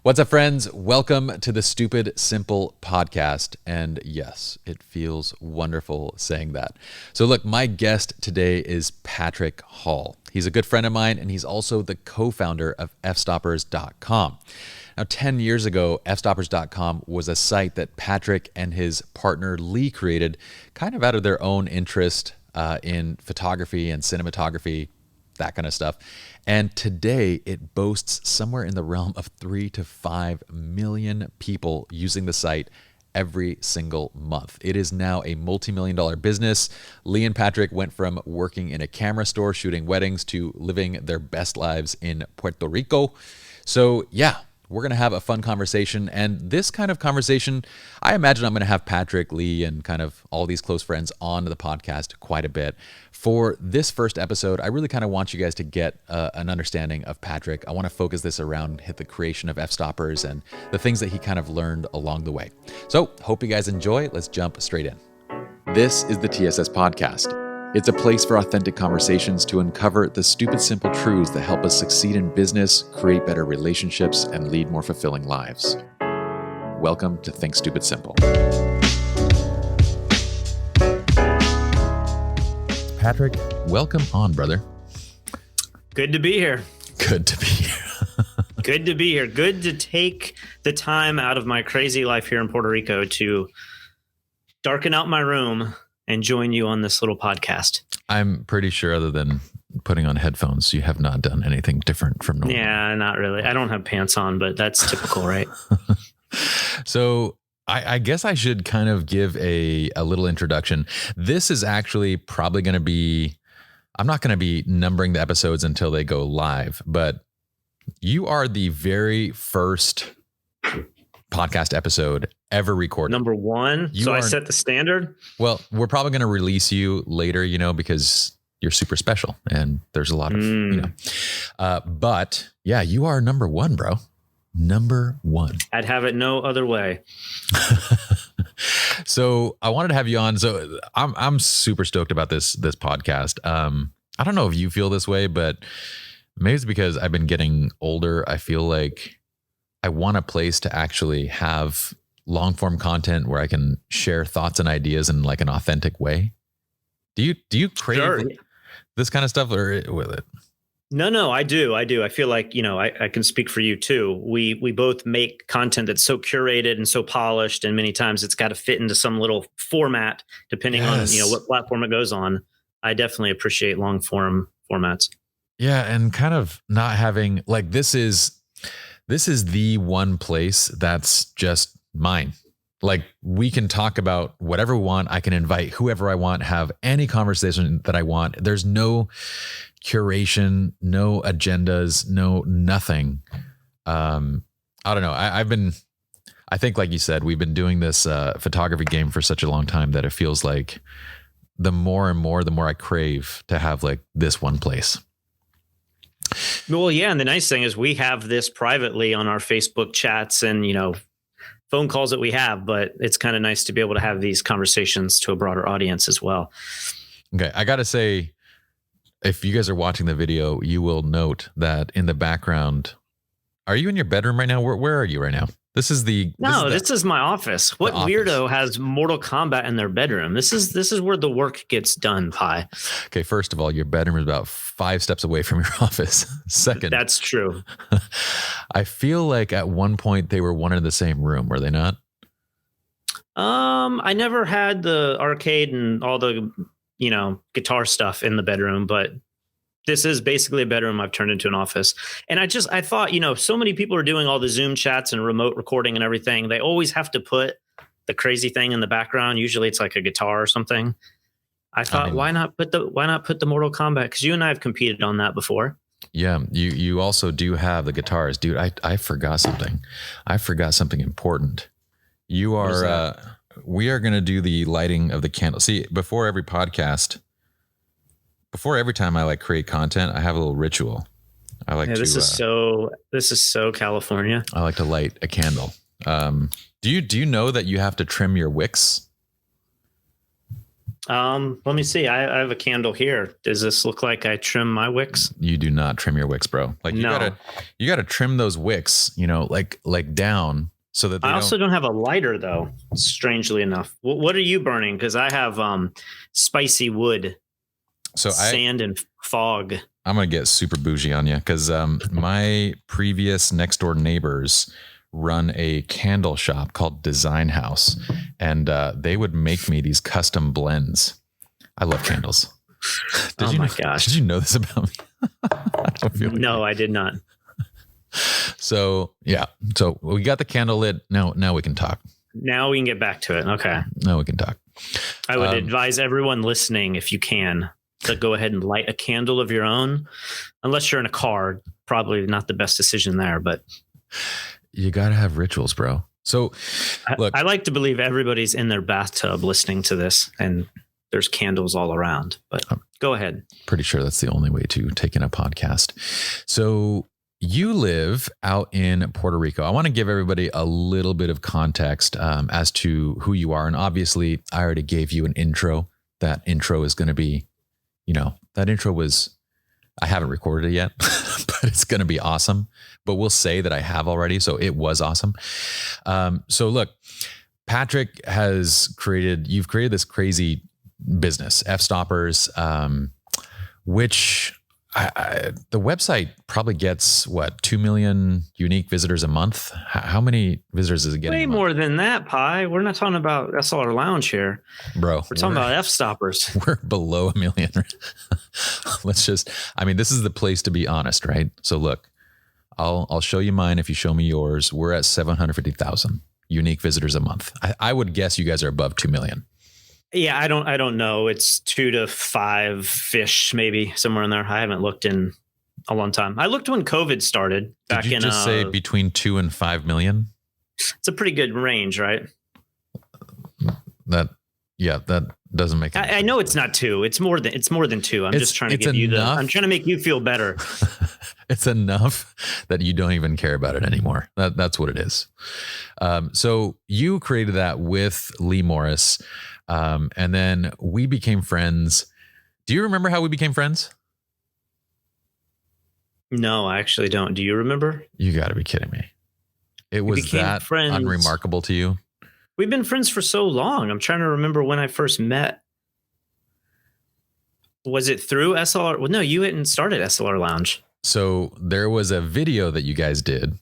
What's up, friends? Welcome to the Stupid Simple podcast. And yes, it feels wonderful saying that. So look, my guest today is Patrick Hall. He's a good friend of mine, and he's also the co-founder of fstoppers.com. Now, 10 years ago, fstoppers.com was a site that Patrick and his partner Lee created kind of out of their own interest in photography and cinematography, that kind of stuff. And today it boasts somewhere in the realm of 3 to 5 million people using the site every single month. It is now a multi-million-dollar business. Lee and Patrick went from working in a camera store shooting weddings to living their best lives in Puerto Rico. So yeah, we're going to have a fun conversation. And this kind of conversation, I imagine I'm going to have Patrick, Lee, and kind of all these close friends on the podcast quite a bit. For this first episode, I really kind of want you guys to get an understanding of Patrick. I want to focus this around the creation of Fstoppers and the things that he kind of learned along the way. So hope you guys enjoy. Let's jump straight in. This is the TSS podcast. It's a place for authentic conversations to uncover the stupid, simple truths that help us succeed in business, create better relationships, and lead more fulfilling lives. Welcome to Think Stupid Simple. Patrick, welcome on, brother. Good to be here. Good to be here. Good to be here. Good to take the time out of my crazy life here in Puerto Rico to darken out my room and join you on this little podcast. I'm pretty sure other than putting on headphones, you have not done anything different from normal. Yeah, not really. I don't have pants on, but that's typical, right? So I guess I should kind of give a little introduction. This is actually probably going to be, I'm not going to be numbering the episodes until they go live, but you are the very first podcast episode ever recorded. Number one. I set the standard. Well, we're probably going to release you later, because you're super special and there's a lot of, but yeah, you are number one, bro. Number one. I'd have it no other way. So I wanted to have you on. So I'm super stoked about this podcast. I don't know if you feel this way, but maybe it's because I've been getting older. I feel like I want a place to actually have long form content where I can share thoughts and ideas in like an authentic way. Do you crave this kind of stuff or with it? No, I do. I feel like, I can speak for you too. We both make content that's so curated and so polished, and many times it's got to fit into some little format depending on, what platform it goes on. I definitely appreciate long form formats. Yeah. And kind of not having like, this is the one place that's just mine. Like we can talk about whatever we want. I can invite whoever I want, have any conversation that I want. There's no curation, no agendas, no nothing. I don't know. I think like you said, we've been doing this photography game for such a long time that it feels like the more I crave to have like this one place. Well, yeah. And the nice thing is we have this privately on our Facebook chats and, phone calls that we have, but it's kind of nice to be able to have these conversations to a broader audience as well. Okay. I got to say, if you guys are watching the video, you will note that in the background, are you in your bedroom right now? Where are you right now? This is my office. What weirdo has Mortal Kombat in their bedroom? This is where the work gets done, Pi. Okay, first of all, your bedroom is about 5 steps away from your office. Second, that's true. I feel like at one point they were one in the same room, were they not? I never had the arcade and all the, guitar stuff in the bedroom, but this is basically a bedroom I've turned into an office. And I thought, so many people are doing all the Zoom chats and remote recording and everything. They always have to put the crazy thing in the background. Usually it's like a guitar or something. I thought, why not put the Mortal Kombat? Because you and I have competed on that before. Yeah, you also do have the guitars, dude. I forgot something. I forgot something important. You are. We are going to do the lighting of the candle. See, before every podcast. Before every time I create content, I have a little ritual. I like this is so California. I like to light a candle. Do you know that you have to trim your wicks? Let me see. I have a candle here. Does this look like I trim my wicks? You do not trim your wicks, bro. Like you gotta trim those wicks, like down so that they I also don't have a lighter though, strangely enough. What are you burning? Because I have spicy wood, sand and fog. I'm gonna get super bougie on you because my previous next door neighbors run a candle shop called Design House, and they would make me these custom blends. I love candles. Gosh! Did you know this about me? I did not. So yeah, so we got the candle lit. Now we can talk. Now we can get back to it. Okay. Now we can talk. I would advise everyone listening, if you can, to go ahead and light a candle of your own, unless you're in a car. Probably not the best decision there, but you got to have rituals, bro. So look, I like to believe everybody's in their bathtub listening to this and there's candles all around, but go ahead. Pretty sure that's the only way to take in a podcast. So you live out in Puerto Rico. I want to give everybody a little bit of context as to who you are. And obviously I already gave you an intro. That intro is going to be, that intro was, I haven't recorded it yet, but it's going to be awesome. But we'll say that I have already. So it was awesome. So look, Patrick you've created this crazy business, Fstoppers, which the website probably gets 2 million unique visitors a month. How many visitors is it getting? Way more than that, Pi. We're not talking about SLR Lounge here, bro. We're talking about Fstoppers. We're below 1 million. This is the place to be honest, right? So look, I'll show you mine. If you show me yours, we're at 750,000 unique visitors a month. I would guess you guys are above 2 million. Yeah, I don't know. It's 2 to 5 fish, maybe somewhere in there. I haven't looked in a long time. I looked when COVID started back in. Did you just say between 2 and 5 million? It's a pretty good range, right? That doesn't make sense. I know it's not 2. It's more than 2. I'm just trying to give you I'm trying to make you feel better. It's enough that you don't even care about it anymore. That's what it is. So you created that with Lee Morris. And then we became friends. Do you remember how we became friends? No, I actually don't. Do you remember? You got to be kidding me. It was that unremarkable to you? We've been friends for so long. I'm trying to remember when I first met. Was it through SLR? Well, no, you hadn't started SLR Lounge. So there was a video that you guys did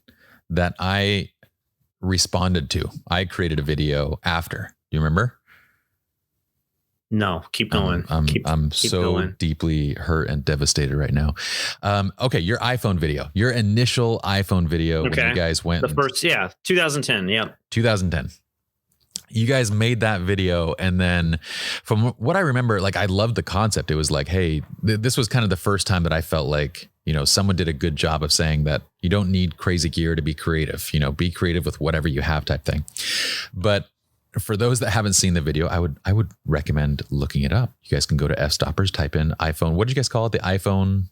that I responded to. I created a video after. You remember? No, keep going. I'm so going. Deeply hurt and devastated right now. Okay, your iPhone video, your initial iPhone video when you guys went. The first, 2010, yeah. 2010. You guys made that video, and then from what I remember, I loved the concept. It was like, hey, this was kind of the first time that I felt like, someone did a good job of saying that you don't need crazy gear to be creative, be creative with whatever you have type thing. But for those that haven't seen the video, I would recommend looking it up. You guys can go to Fstoppers, type in iPhone. What did you guys call it? The iPhone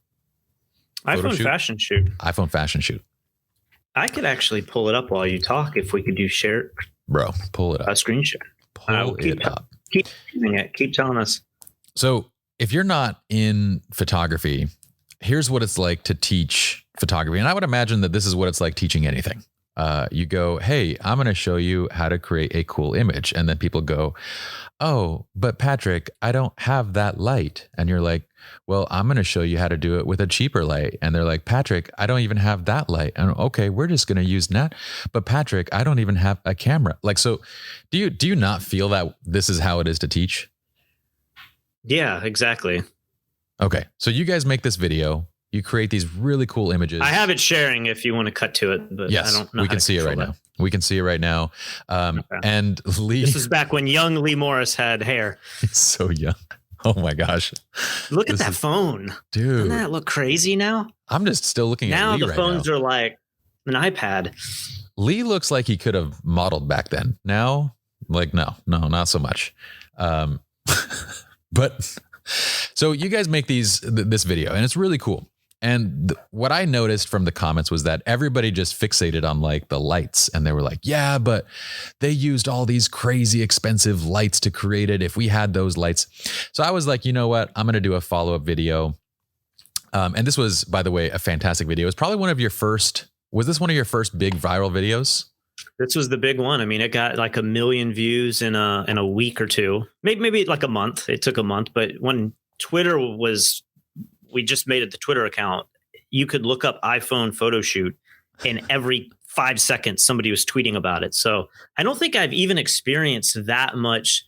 fashion shoot. iPhone fashion shoot. I could actually pull it up while you talk if we could do share. Bro, pull it up. A screen share. Pull it up. Keep doing it. Keep telling us. So if you're not in photography, here's what it's like to teach photography. And I would imagine that this is what it's like teaching anything. You go, hey, I'm going to show you how to create a cool image. And then people go, oh, but Patrick, I don't have that light. And you're like, well, I'm going to show you how to do it with a cheaper light. And they're like, Patrick, I don't even have that light. And okay, we're just going to use that. But Patrick, I don't even have a camera. So do you not feel that this is how it is to teach? Yeah, exactly. Okay. So you guys make this video. You create these really cool images. I have it sharing if you want to cut to it, but yes, I don't know. We can see it right now. We can see it right now. Okay. And Lee. This is back when young Lee Morris had hair. He's so young. Oh my gosh. Look at that phone. Dude. Doesn't that look crazy now? I'm just still looking at Lee right now. Now the phones are like an iPad. Lee looks like he could have modeled back then. Now, no, not so much. But so you guys make this video and it's really cool. And what I noticed from the comments was that everybody just fixated on like the lights, and they were like, yeah, but they used all these crazy expensive lights to create it. If we had those lights. So I was like, you know what? I'm going to do a follow-up video. And this was, by the way, a fantastic video. It was probably one of your first, was this one of your first big viral videos? This was the big one. I mean, it got like 1 million views in a week or two, maybe like a month. It took a month, but when Twitter was, we just made it the Twitter account, you could look up iPhone photo shoot, and every 5 seconds somebody was tweeting about it. So I don't think I've even experienced that much,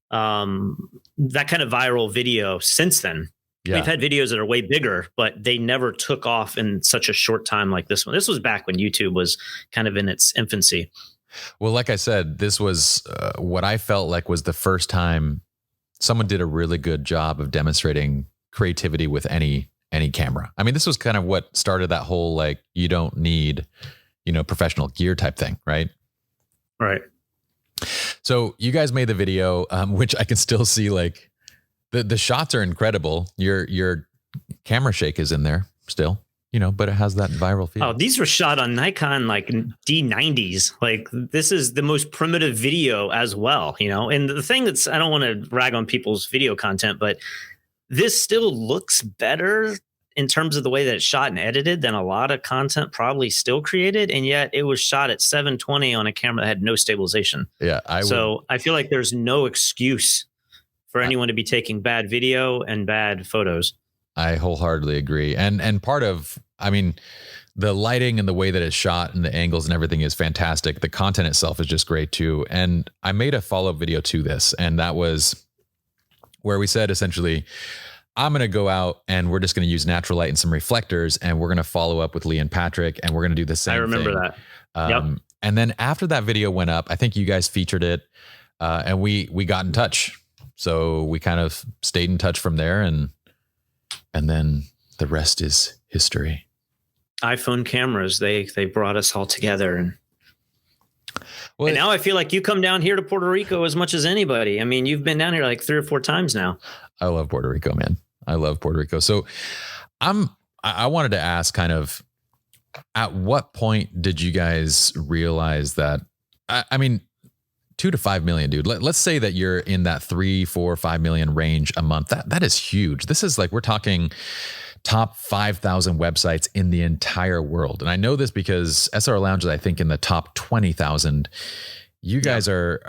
that kind of viral video since then. Yeah. We've had videos that are way bigger, but they never took off in such a short time like this one. This was back when YouTube was kind of in its infancy. Well, like I said, this was what I felt like was the first time someone did a really good job of demonstrating creativity with any camera. I mean, this was kind of what started that whole, like, you don't need, professional gear type thing, right? Right. So you guys made the video, which I can still see, like, the shots are incredible. Your camera shake is in there still, but it has that viral feel. Oh, these were shot on Nikon like D90s. Like, this is the most primitive video as well, And the thing that's, I don't want to rag on people's video content, but this still looks better in terms of the way that it's shot and edited than a lot of content probably still created. And yet it was shot at 720 on a camera that had no stabilization. Yeah. I feel like there's no excuse for anyone to be taking bad video and bad photos. I wholeheartedly agree. And part of, I mean, the lighting and the way that it's shot and the angles and everything is fantastic. The content itself is just great too. And I made a follow-up video to this, and that was where we said, essentially, I'm going to go out and we're just going to use natural light and some reflectors, and we're going to follow up with Lee and Patrick, and we're going to do the same thing. I remember that. Yep. And then after that video went up, I think you guys featured it, and we got in touch. So we kind of stayed in touch from there, and then the rest is history. iPhone cameras, they brought us all together, and now I feel like you come down here to Puerto Rico as much as anybody. I mean, you've been down here like 3 or 4 times now. I love Puerto Rico, man. I love Puerto Rico. So I wanted to ask, kind of, at what point did you guys realize that, I mean, 2 to 5 million, dude. Let's say that you're in that 3, 4, 5 million range a month. That is huge. This is like, we're talking top 5,000 websites in the entire world. And I know this because SR Lounge is, I think, in the top 20,000. You guys are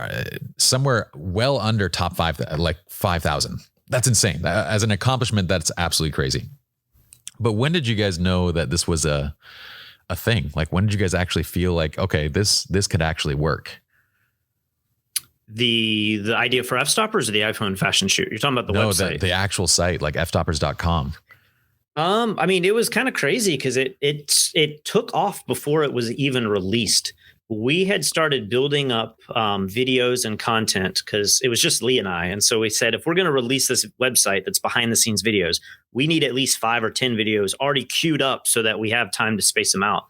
somewhere well under top 5, like 5,000. That's insane. As an accomplishment, that's absolutely crazy. But when did you guys know that this was a thing? Like, when did you guys actually feel like, okay, this could actually work? The idea for Fstoppers or the iPhone fashion shoot? You're talking about the website? The actual site, like fstoppers.com. I mean, it was kind of crazy because it took off before it was even released. We had started building up videos and content because it was just Lee and I. And so we said, if we're going to release this website that's behind the scenes videos, we need at least 5 or 10 videos already queued up so that we have time to space them out.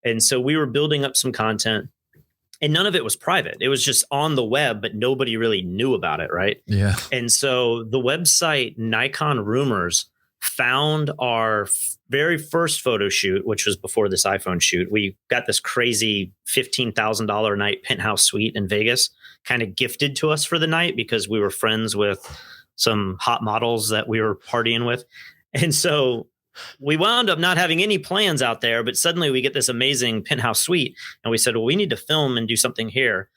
And so we were building up some content, and none of it was private. It was just on the web, but nobody really knew about it. Right. Yeah. And so the website Nikon Rumors found our very first photo shoot, which was before this iPhone shoot. We got this crazy $15,000 a night penthouse suite in Vegas, kind of gifted to us for the night because we were friends with some hot models that we were partying with. And so we wound up not having any plans out there, but suddenly we get this amazing penthouse suite, and we said, well, we need to film and do something here.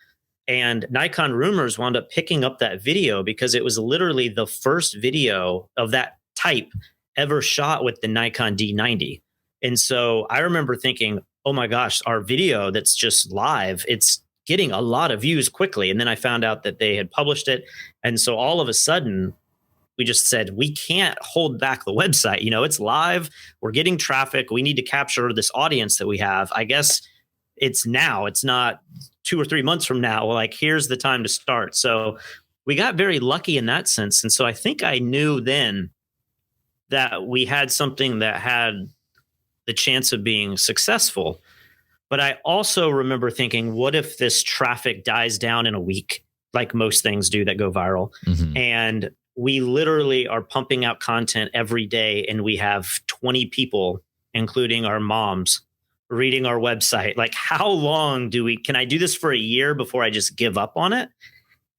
And Nikon Rumors wound up picking up that video because it was literally the first video of that type ever shot with the Nikon D90. And so I remember thinking, oh my gosh, our video that's just live, it's getting a lot of views quickly. And then I found out that they had published it. And so all of a sudden, we just said, we can't hold back the website. It's live. We're getting traffic. We need to capture this audience that we have. I guess it's now. It's not 2 or 3 months from now. Like, here's the time to start. So we got very lucky in that sense. And so I think I knew then that we had something that had the chance of being successful. But I also remember thinking, what if this traffic dies down in a week, like most things do that go viral? Mm-hmm. And we literally are pumping out content every day, and we have 20 people, including our moms, reading our website. Like, how long can I do this for a year before I just give up on it?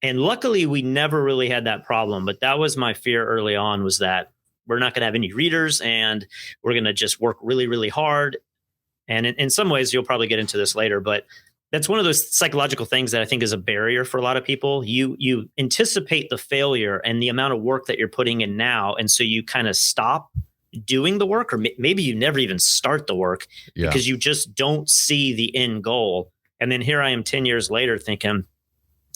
And luckily we never really had that problem, but that was my fear early on, was that we're not going to have any readers and we're going to just work really, really hard. And in some ways, you'll probably get into this later, but that's one of those psychological things that I think is a barrier for a lot of people. You anticipate the failure and the amount of work that you're putting in now, and so you kind of stop doing the work, or maybe you never even start the work because you just don't see the end goal. And then here I am 10 years later thinking,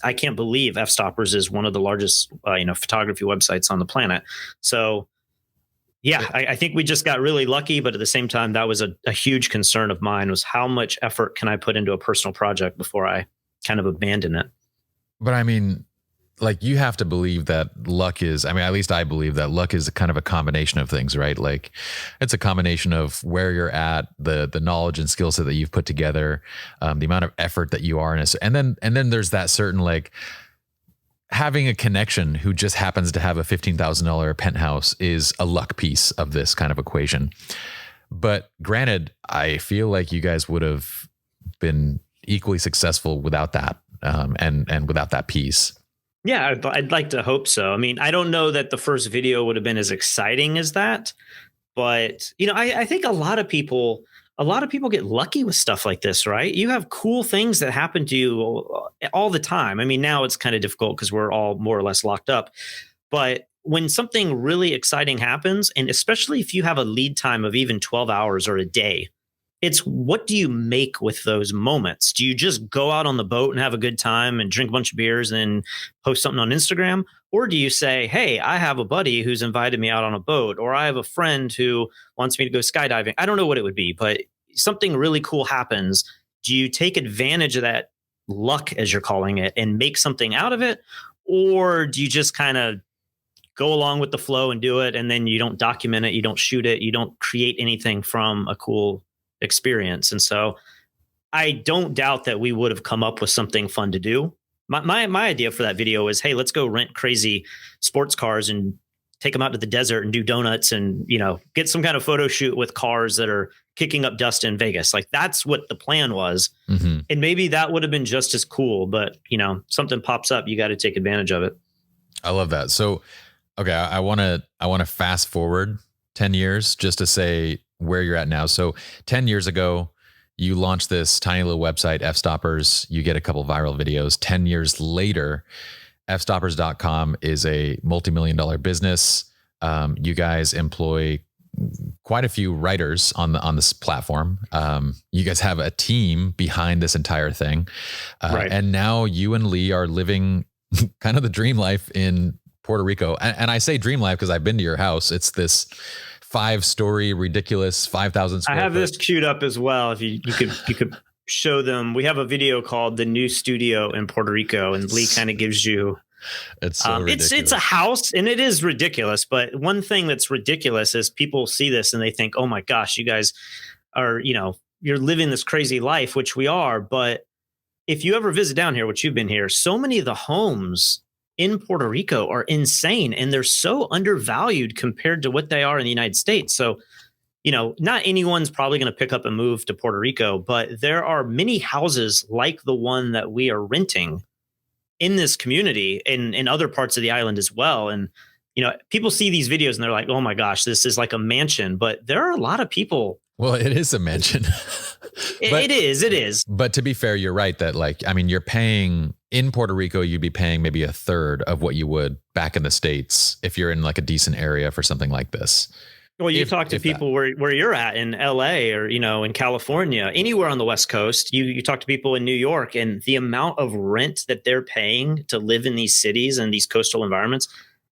I can't believe Fstoppers is one of the largest photography websites on the planet. So yeah, I think we just got really lucky, but at the same time, that was a huge concern of mine, was how much effort can I put into a personal project before I kind of abandon it? But I mean, like, you have to believe that luck is, I mean, at least I believe that luck is kind of a combination of things, right? Like, it's a combination of where you're at, the knowledge and skill set that you've put together, the amount of effort that you are in it. And then there's that certain, like, having a connection who just happens to have a $15,000 penthouse is a luck piece of this kind of equation. But granted, I feel like you guys would have been equally successful without that, and without that piece. Yeah, I'd like to hope so. I mean, I don't know that the first video would have been as exciting as that, but I think a lot of people get lucky with stuff like this, right? You have cool things that happen to you all the time. I mean, now it's kind of difficult because we're all more or less locked up. But when something really exciting happens, and especially if you have a lead time of even 12 hours or a day, it's what do you make with those moments? Do you just go out on the boat and have a good time and drink a bunch of beers and post something on Instagram? Or do you say, hey, I have a buddy who's invited me out on a boat, or I have a friend who wants me to go skydiving? I don't know what it would be, but something really cool happens. Do you take advantage of that luck, as you're calling it, and make something out of it? Or do you just kind of go along with the flow and do it, and then you don't document it, you don't shoot it, you don't create anything from a cool experience? And so I don't doubt that we would have come up with something fun to do. My idea for that video is, hey, let's go rent crazy sports cars and take them out to the desert and do donuts and, get some kind of photo shoot with cars that are kicking up dust in Vegas. Like, that's what the plan was. Mm-hmm. And maybe that would have been just as cool, but something pops up, you got to take advantage of it. I love that. So, okay, I want to fast forward 10 years just to say where you're at now. So 10 years ago, you launched this tiny little website, Fstoppers. You get a couple viral videos. 10 years later, fstoppers.com is a multi-million-dollar business. You guys employ quite a few writers on this platform. You guys have a team behind this entire thing. Right. And now you and Lee are living kind of the dream life in Puerto Rico. And I say dream life because I've been to your house. It's this 5-story, ridiculous 5,000 square I have foot. this queued up as well. If you could show them, we have a video called "The New Studio in Puerto Rico," and Lee kind of gives you. It's so ridiculous. It's a house, and it is ridiculous. But one thing that's ridiculous is people see this and they think, "Oh my gosh, you guys are you're living this crazy life," which we are. But if you ever visit down here, which you've been here, so many of the homes in Puerto Rico are insane, and they're so undervalued compared to what they are in the United States. So, not anyone's probably going to pick up and move to Puerto Rico, but there are many houses like the one that we are renting in this community in other parts of the island as well. And, people see these videos and they're like, oh my gosh, this is like a mansion, but there are a lot of people. Well, it is a mansion. It is. But to be fair, you're right that you're paying in Puerto Rico, you'd be paying maybe a third of what you would back in the States if you're in like a decent area for something like this. Well, you talk to people where you're at in LA or, in California, anywhere on the West Coast, you talk to people in New York, and the amount of rent that they're paying to live in these cities and these coastal environments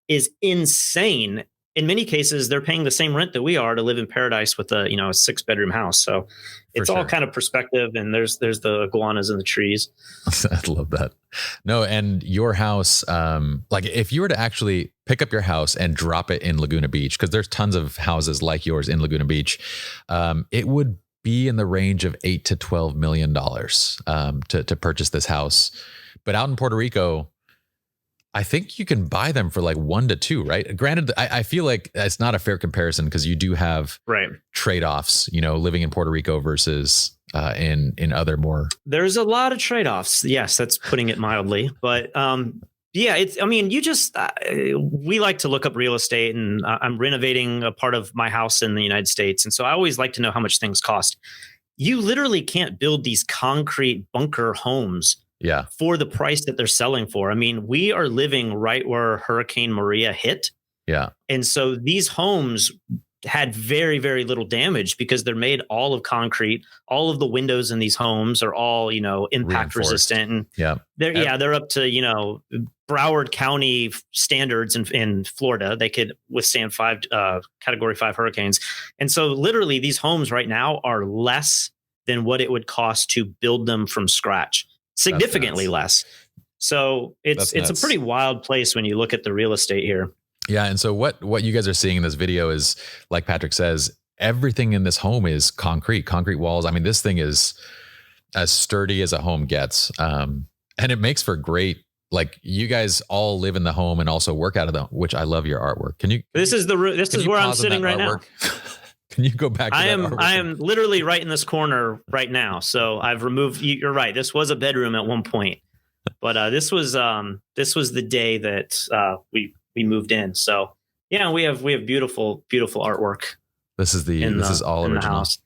is insane. In many cases, they're paying the same rent that we are to live in paradise with a 6-bedroom house. So it's all kind of perspective, and there's the iguanas in the trees. I love that. No, and your house, if you were to actually pick up your house and drop it in Laguna Beach, because there's tons of houses like yours in Laguna Beach, it would be in the range of $8 to $12 million to purchase this house. But out in Puerto Rico, I think you can buy them for like 1 to 2, right? Granted, I feel like it's not a fair comparison because you do have Right. trade-offs, living in Puerto Rico versus in other more. There's a lot of trade-offs. Yes, that's putting it mildly. But yeah, we like to look up real estate, and I'm renovating a part of my house in the United States. And so I always like to know how much things cost. You literally can't build these concrete bunker homes for the price that they're selling for. I mean, we are living right where Hurricane Maria hit. Yeah. And so these homes had very, very little damage because they're made all of concrete. All of the windows in these homes are all, impact resistant. And they're up to, Broward County standards in Florida. They could withstand category 5 hurricanes. And so literally these homes right now are less than what it would cost to build them from scratch, significantly less. So it's a pretty wild place when you look at the real estate here. Yeah. And so what you guys are seeing in this video is, like Patrick says, everything in this home is concrete walls. I mean, this thing is as sturdy as a home gets. And it makes for great, like, you guys all live in the home and also work out of them, which I love your artwork. This is where I'm sitting right now. Can you go back to I am literally right in this corner right now. So I've removed, you're right. This was a bedroom at one point, but this was the day that we moved in. So yeah, we have beautiful artwork. This is all original. The house.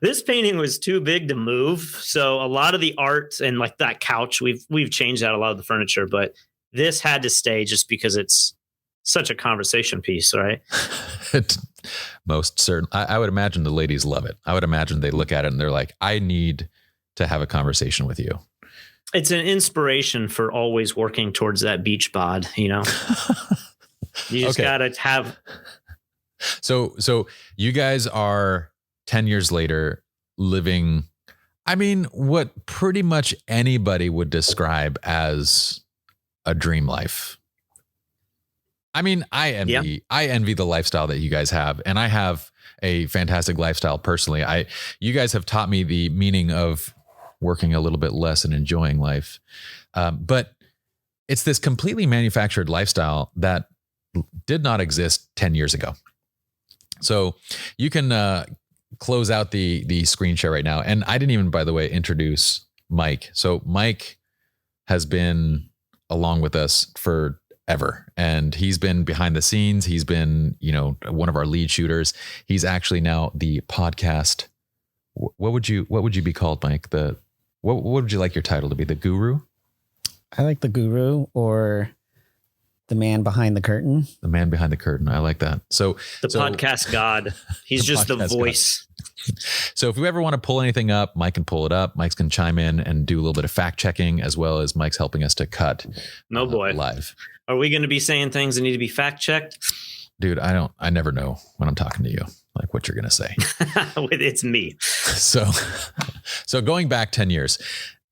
This painting was too big to move. So a lot of the art and like that couch, we've changed out a lot of the furniture, but this had to stay just because it's such a conversation piece, right? Most certain. I would imagine the ladies love it. I would imagine they look at it and they're like, I need to have a conversation with you. It's an inspiration for always working towards that beach bod, You just gotta have. So you guys are 10 years later living, I mean, what pretty much anybody would describe as a dream life. I mean, I envy the lifestyle that you guys have, and I have a fantastic lifestyle personally. You guys have taught me the meaning of working a little bit less and enjoying life. But it's this completely manufactured lifestyle that did not exist 10 years ago. So you can close out the screen share right now. And I didn't even, by the way, introduce Mike. So Mike has been along with us forever, and he's been behind the scenes. He's been, one of our lead shooters. He's actually now the podcast. What would you be called, Mike? What would you like your title to be? The guru? I like the guru, or the man behind the curtain. The man behind the curtain. I like that. So podcast god. He's just the voice. God. So if you ever want to pull anything up, Mike can pull it up. Mike can chime in and do a little bit of fact checking, as well as Mike's helping us to cut. No boy. Live. Are we going to be saying things that need to be fact checked? Dude, I never know when I'm talking to you, like what you're going to say. It's me. So going back 10 years.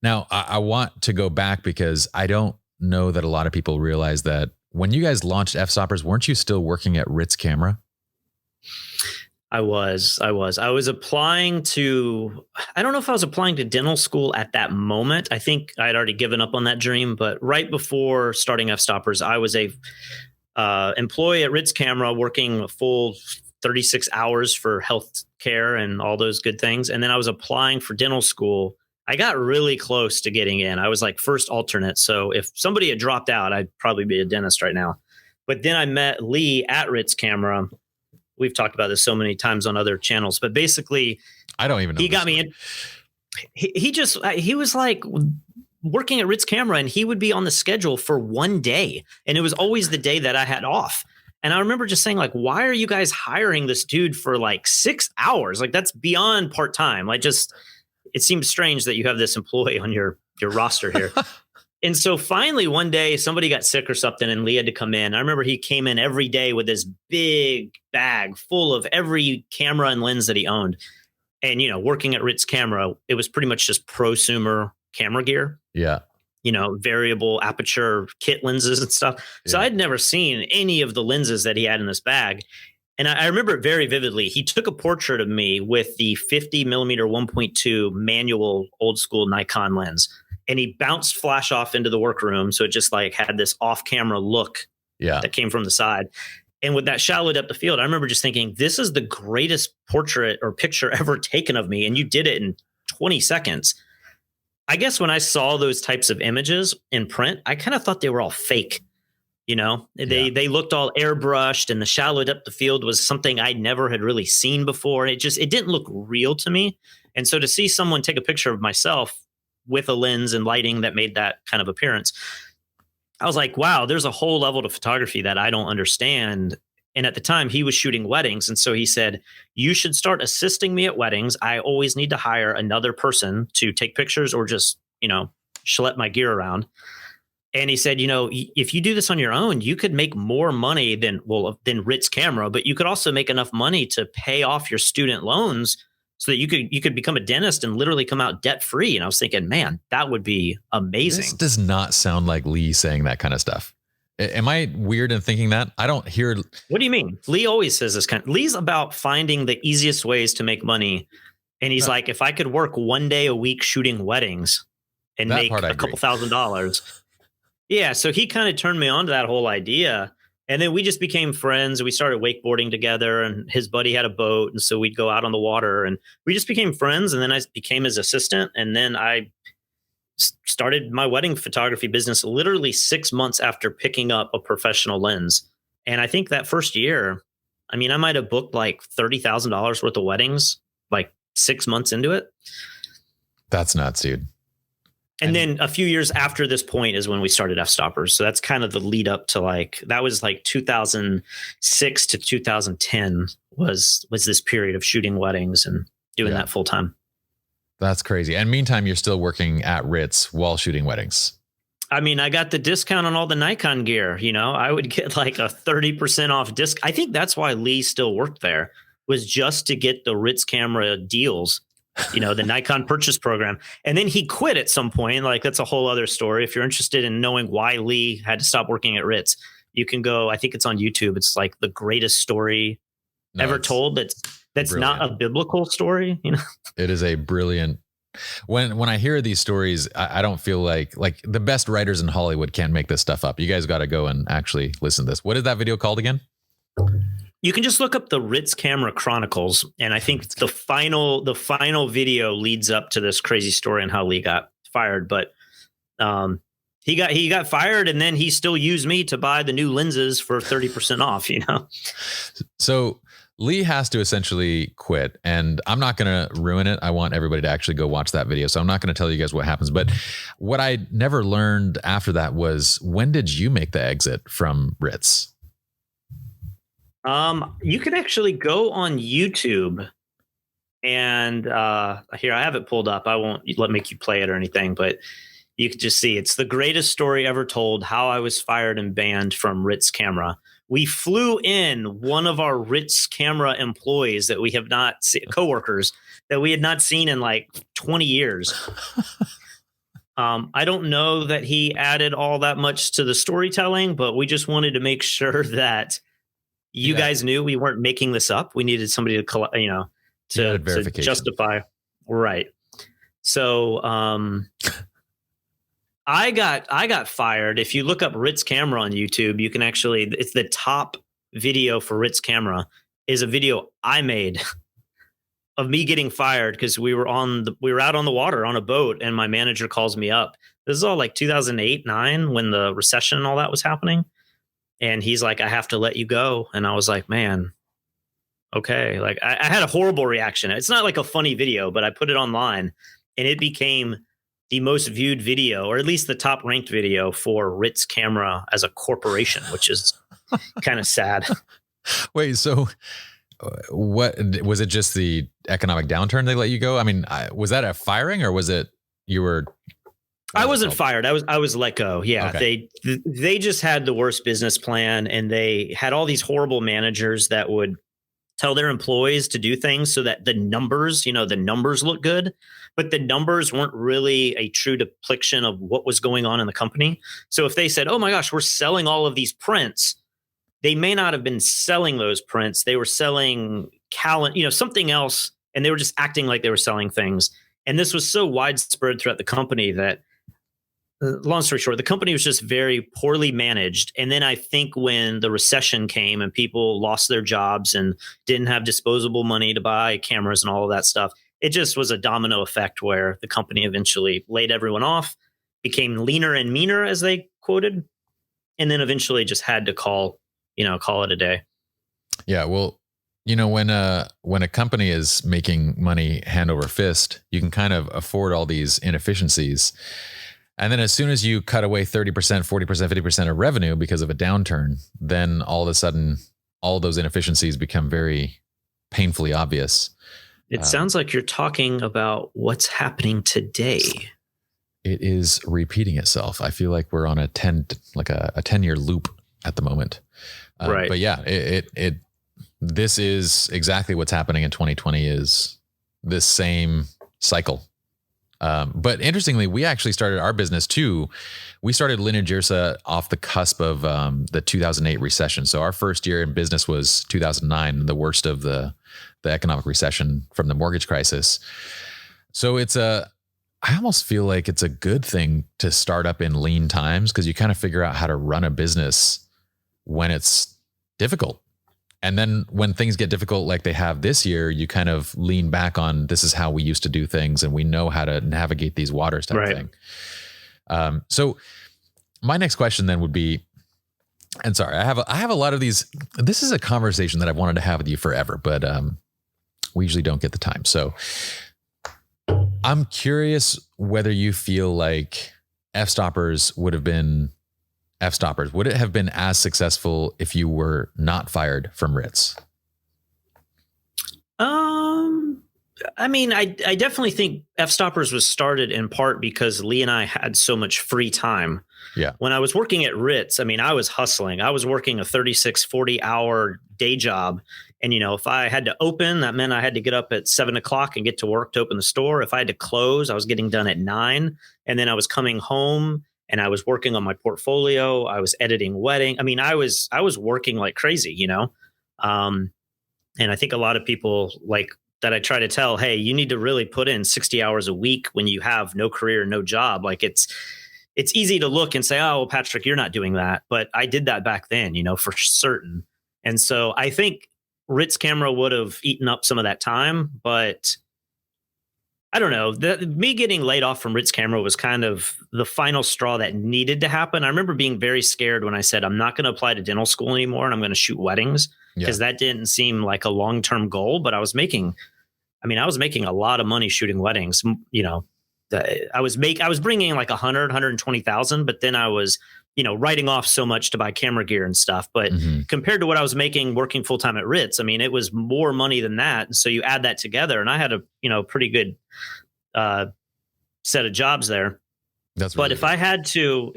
Now, I want to go back because I don't know that a lot of people realize that when you guys launched Fstoppers, weren't you still working at Ritz Camera? I was applying to, I don't know if I was applying to dental school at that moment. I think I'd already given up on that dream, but right before starting Fstoppers, I was a employee at Ritz Camera working a full 36 hours for health care and all those good things. And then I was applying for dental school. I got really close to getting in. I was like first alternate. So if somebody had dropped out, I'd probably be a dentist right now. But then I met Lee at Ritz Camera. We've talked about this so many times on other channels, but basically I don't even know. He got me in. He was like working at Ritz Camera, and he would be on the schedule for one day. And it was always the day that I had off. And I remember just saying, like, why are you guys hiring this dude for like 6 hours? Like, that's beyond part-time. Like, just, it seems strange that you have this employee on your roster here. And so finally one day somebody got sick or something, and Lee had to come in. I remember he came in every day with this big bag full of every camera and lens that he owned. And, working at Ritz Camera, it was pretty much just prosumer camera gear. Yeah. Variable aperture kit lenses and stuff. So I'd never seen any of the lenses that he had in this bag. And I remember it very vividly. He took a portrait of me with the 50 millimeter 1.2 manual old school Nikon lens. and he bounced flash off into the workroom. So it just like had this off camera look that came from the side. And with that shallowed up the field, I remember just thinking, this is the greatest portrait or picture ever taken of me. And you did it in 20 seconds. I guess when I saw those types of images in print, I kind of thought they were all fake. You know, they looked all airbrushed, and the shallowed up the field was something I never had really seen before. It didn't look real to me. And so to see someone take a picture of myself with a lens and lighting that made that kind of appearance, I was like, wow, there's a whole level to photography that I don't understand. And at the time he was shooting weddings. And so he said, you should start assisting me at weddings. I always need to hire another person to take pictures or just, schlep my gear around. And he said, if you do this on your own, you could make more money than Ritz Camera, but you could also make enough money to pay off your student loans so that you could become a dentist and literally come out debt free. And I was thinking, man, that would be amazing. This does not sound like Lee saying that kind of stuff. Am I weird in thinking that? I don't hear. What do you mean? Lee always says this Lee's about finding the easiest ways to make money. And he's like, if I could work one day a week shooting weddings and make a couple $1,000s. Yeah, so he kind of turned me on to that whole idea. And then we just became friends. We started wakeboarding together, and his buddy had a boat. And so we'd go out on the water, and we just became friends. And then I became his assistant. And then I started my wedding photography business literally 6 months after picking up a professional lens. And I think that first year, I might have booked like $30,000 worth of weddings, like 6 months into it. That's nuts, dude. And then a few years after this point is when we started Fstoppers. So that's kind of the lead up to that was like 2006 to 2010 was this period of shooting weddings and doing that full time. That's crazy. And meantime, you're still working at Ritz while shooting weddings. I got the discount on all the Nikon gear. I would get like a 30% off disc. I think that's why Lee still worked there, was just to get the Ritz camera deals. The Nikon purchase program. And then he quit at some point. Like, that's a whole other story. If you're interested in knowing why Lee had to stop working at Ritz, you can go, I think it's on YouTube. It's like the greatest story ever told. That's not a biblical story. It is a brilliant. When I hear these stories, I don't feel like the best writers in Hollywood can't make this stuff up. You guys got to go and actually listen to this. What is that video called again? You can just look up the Ritz Camera Chronicles, and I think the final video leads up to this crazy story on how Lee got fired. But he got fired, and then he still used me to buy the new lenses for 30% off. So Lee has to essentially quit, and I'm not going to ruin it. I want everybody to actually go watch that video, so I'm not going to tell you guys what happens. But what I never learned after that was, when did you make the exit from Ritz? You can actually go on YouTube, and here, I have it pulled up. I won't make you play it or anything, but you can just see it's the greatest story ever told, how I was fired and banned from Ritz Camera. We flew in one of our Ritz Camera employees that we have not seen, coworkers that we had not seen in like 20 years. I don't know that he added all that much to the storytelling, but we just wanted to make sure that you guys knew we weren't making this up. We needed somebody to justify. Right. So I got fired. If you look up Ritz Camera on YouTube, you can actually, it's the top video for Ritz Camera is a video I made of me getting fired because we were out on the water on a boat, and my manager calls me up. This is all like 2008, 2009 when the recession and all that was happening. And he's like, I have to let you go. And I was like, man, okay. Like I had a horrible reaction. It's not like a funny video, but I put it online, and it became the most viewed video, or at least the top ranked video for Ritz Camera as a corporation, which is kind of sad. Wait, so what was it? Just the economic downturn they let you go? Was that a firing, or was it you were? I wasn't fired. I was let go. Yeah. Okay. They just had the worst business plan, and they had all these horrible managers that would tell their employees to do things so that the numbers look good, but the numbers weren't really a true depiction of what was going on in the company. So if they said, oh my gosh, we're selling all of these prints, they may not have been selling those prints. They were selling something else, and they were just acting like they were selling things. And this was so widespread throughout the company that long story short, the company was just very poorly managed. And then I think when the recession came and people lost their jobs and didn't have disposable money to buy cameras and all of that stuff, it just was a domino effect where the company eventually laid everyone off, became leaner and meaner, as they quoted, and then eventually just had to call it a day. Yeah, well, when a company is making money hand over fist, you can kind of afford all these inefficiencies. And then as soon as you cut away 30%, 40%, 50% of revenue because of a downturn, then all of a sudden, all those inefficiencies become very painfully obvious. It sounds like you're talking about what's happening today. It is repeating itself. I feel like we're on a 10-year loop at the moment. Right. But yeah, this is exactly what's happening in 2020 is this same cycle. But interestingly, we actually started our business too. We started Lineage Ursa off the cusp of the 2008 recession. So our first year in business was 2009, the worst of the economic recession from the mortgage crisis. So I almost feel like it's a good thing to start up in lean times because you kind of figure out how to run a business when it's difficult. And then when things get difficult like they have this year, you kind of lean back on this is how we used to do things and we know how to navigate these waters type right. thing. So my next question then would be, and sorry, I have a lot of these. This is a conversation that I've wanted to have with you forever, but we usually don't get the time. So I'm curious whether you feel like Fstoppers would have been Fstoppers. Would it have been as successful if you were not fired from Ritz? I mean, I definitely think Fstoppers was started in part because Lee and I had so much free time. Yeah. When I was working at Ritz, I mean, I was hustling. I was working a 36, 40-hour day job. And, if I had to open, that meant I had to get up at 7:00 and get to work to open the store. If I had to close, I was getting done at 9. And then I was coming home and I was working on my portfolio. I was editing wedding. I mean, I was working like crazy, and I think a lot of people like that I try to tell, hey, you need to really put in 60 hours a week when you have no career, no job. Like it's easy to look and say, oh, well, Patrick, you're not doing that. But I did that back then, for certain. And so I think Ritz camera would have eaten up some of that time, but I don't know. Me getting laid off from Ritz camera was kind of the final straw that needed to happen. I remember being very scared when I said, I'm not going to apply to dental school anymore and I'm going to shoot weddings because that didn't seem like a long-term goal, but I was making a lot of money shooting weddings. I was bringing in like 120,000, but then I was, writing off so much to buy camera gear and stuff. But compared to what I was making working full time at Ritz, I mean, it was more money than that. And so you add that together and I had a, pretty good set of jobs there. That's really if I had to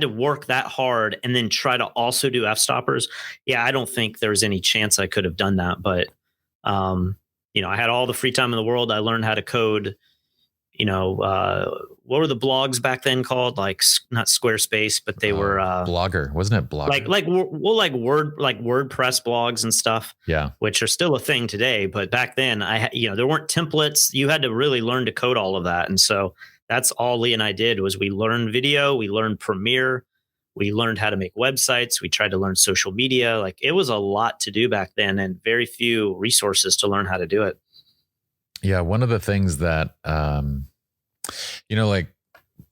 work that hard and then try to also do Fstoppers, I don't think there's any chance I could have done that. But, I had all the free time in the world. I learned how to code. What were the blogs back then called? Like not Squarespace, but they were Blogger, wasn't it? Blogger, like WordPress blogs and stuff. Yeah, which are still a thing today. But back then, there weren't templates. You had to really learn to code all of that, and so that's all Lee and I did was we learned video, we learned Premiere, we learned how to make websites, we tried to learn social media. Like it was a lot to do back then, and very few resources to learn how to do it. Yeah, one of the things that, like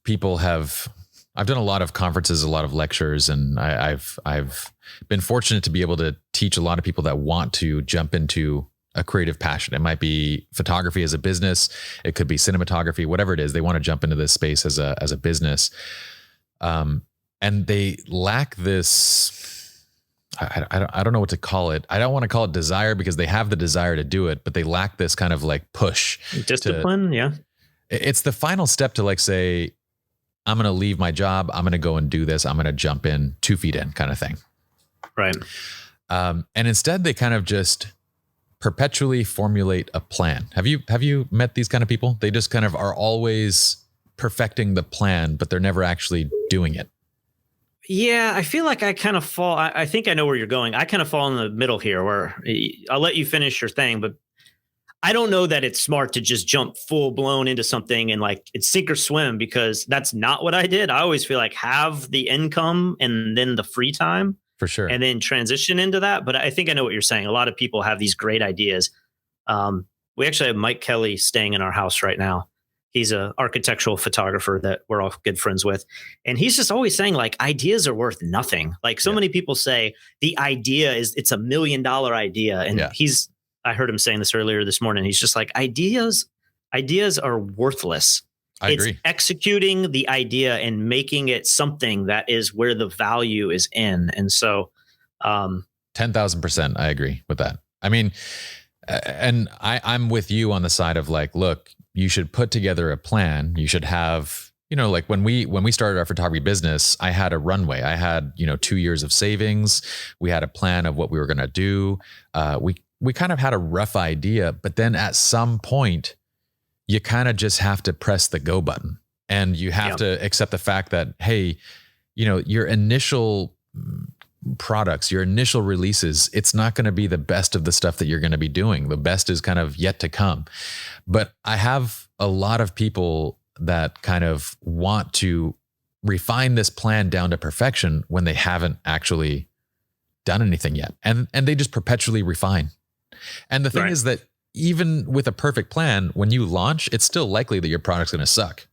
people I've done a lot of conferences, a lot of lectures, and I've been fortunate to be able to teach a lot of people that want to jump into a creative passion. It might be photography as a business. It could be cinematography, whatever it is. They want to jump into this space as a business. And they lack this, I don't know what to call it. I don't want to call it desire because they have the desire to do it, but they lack this kind of like push. Discipline. Yeah. It's the final step to like say, I'm going to leave my job. I'm going to go and do this. I'm going to jump in 2 feet in kind of thing. Right. And instead they kind of just perpetually formulate a plan. Have you met these kind of people? They just kind of are always perfecting the plan, but they're never actually doing it. Yeah, I feel like I kind of fall. I think I know where you're going. I kind of fall in the middle here where I'll let you finish your thing, but I don't know that it's smart to just jump full blown into something and like it's sink or swim, because that's not what I did. I always feel like have the income and then the free time For sure. and then transition into that. But I think I know what you're saying. A lot of people have these great ideas. We actually have Mike Kelly staying in our house right now. He's an architectural photographer that we're all good friends with. And he's just always saying like ideas are worth nothing. Like so many people say the idea is it's $1 million idea. And I heard him saying this earlier this morning. He's just like ideas are worthless. I agree. Executing the idea and making it something that is where the value is in. And so 10,000%. I agree with that. I mean, and I'm with you on the side of like, look, you should put together a plan. You should have, like when we started our photography business, I had a runway. I had, 2 years of savings. We had a plan of what we were going to do. We kind of had a rough idea, but then at some point you kind of just have to press the go button, and you have to accept the fact that, hey, your initial products, your initial releases, it's not going to be the best of the stuff that you're going to be doing. The best is kind of yet to come. But I have a lot of people that kind of want to refine this plan down to perfection when they haven't actually done anything yet. And they just perpetually refine. And the thing is that even with a perfect plan, when you launch, it's still likely that your product's going to suck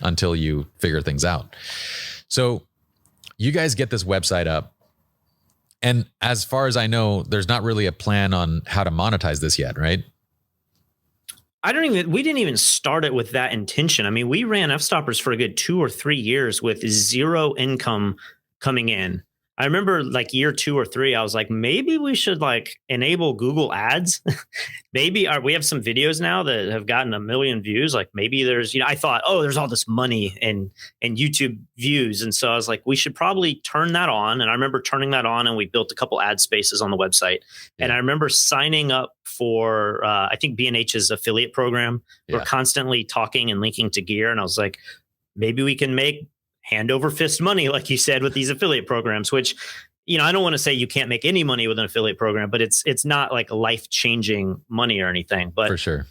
until you figure things out. So you guys get this website up. And as far as I know, there's not really a plan on how to monetize this yet, right? We didn't even start it with that intention. I mean, we ran Fstoppers for a good 2 or 3 years with zero income coming in. I remember like year 2 or 3, I was like, maybe we should like enable Google ads. Maybe we have some videos now that have gotten 1 million views. Like maybe there's, I thought, oh, there's all this money in YouTube views. And so I was like, we should probably turn that on. And I remember turning that on, and we built a couple ad spaces on the website. Yeah. And I remember signing up for, I think B&H's affiliate program. Yeah. We're constantly talking and linking to gear. And I was like, maybe we can make hand over fist money, like you said, with these affiliate programs, which, I don't want to say you can't make any money with an affiliate program, but it's not like life-changing money or anything. But for sure.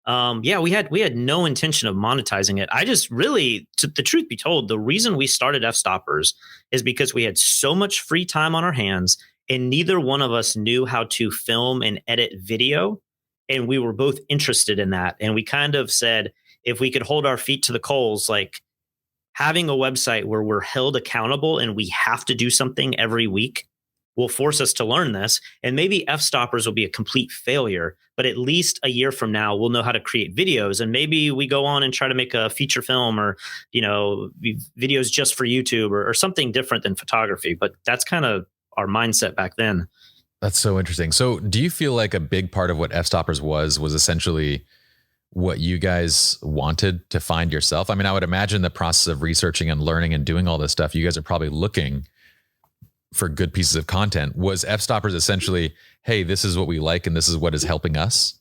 We had no intention of monetizing it. I just really, the truth be told, the reason we started Fstoppers is because we had so much free time on our hands, and neither one of us knew how to film and edit video. And we were both interested in that. And we kind of said, if we could hold our feet to the coals, like, having a website where we're held accountable and we have to do something every week will force us to learn this. And maybe Fstoppers will be a complete failure, but at least a year from now, we'll know how to create videos. And maybe we go on and try to make a feature film or, videos just for YouTube or something different than photography. But that's kind of our mindset back then. That's so interesting. So do you feel like a big part of what Fstoppers was essentially what you guys wanted to find yourself? I mean, I would imagine the process of researching and learning and doing all this stuff, you guys are probably looking for good pieces of content. Was Fstoppers essentially, hey, this is what we like and this is what is helping us?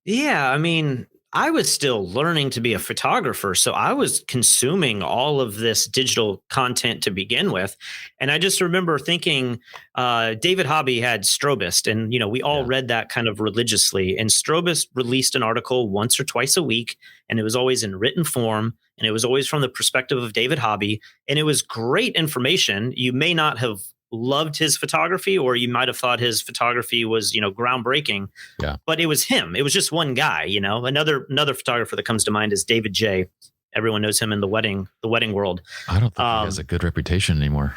Yeah, I mean, I was still learning to be a photographer, so I was consuming all of this digital content to begin with. And I just remember thinking, David Hobby had Strobist, and we all read that kind of religiously. And Strobist released an article once or twice a week, and it was always in written form, and it was always from the perspective of David Hobby, and it was great information. You may not have loved his photography, or you might have thought his photography was, groundbreaking, but it was him. It was just one guy, another photographer that comes to mind is David J. Everyone knows him in the wedding world. I don't think he has a good reputation anymore.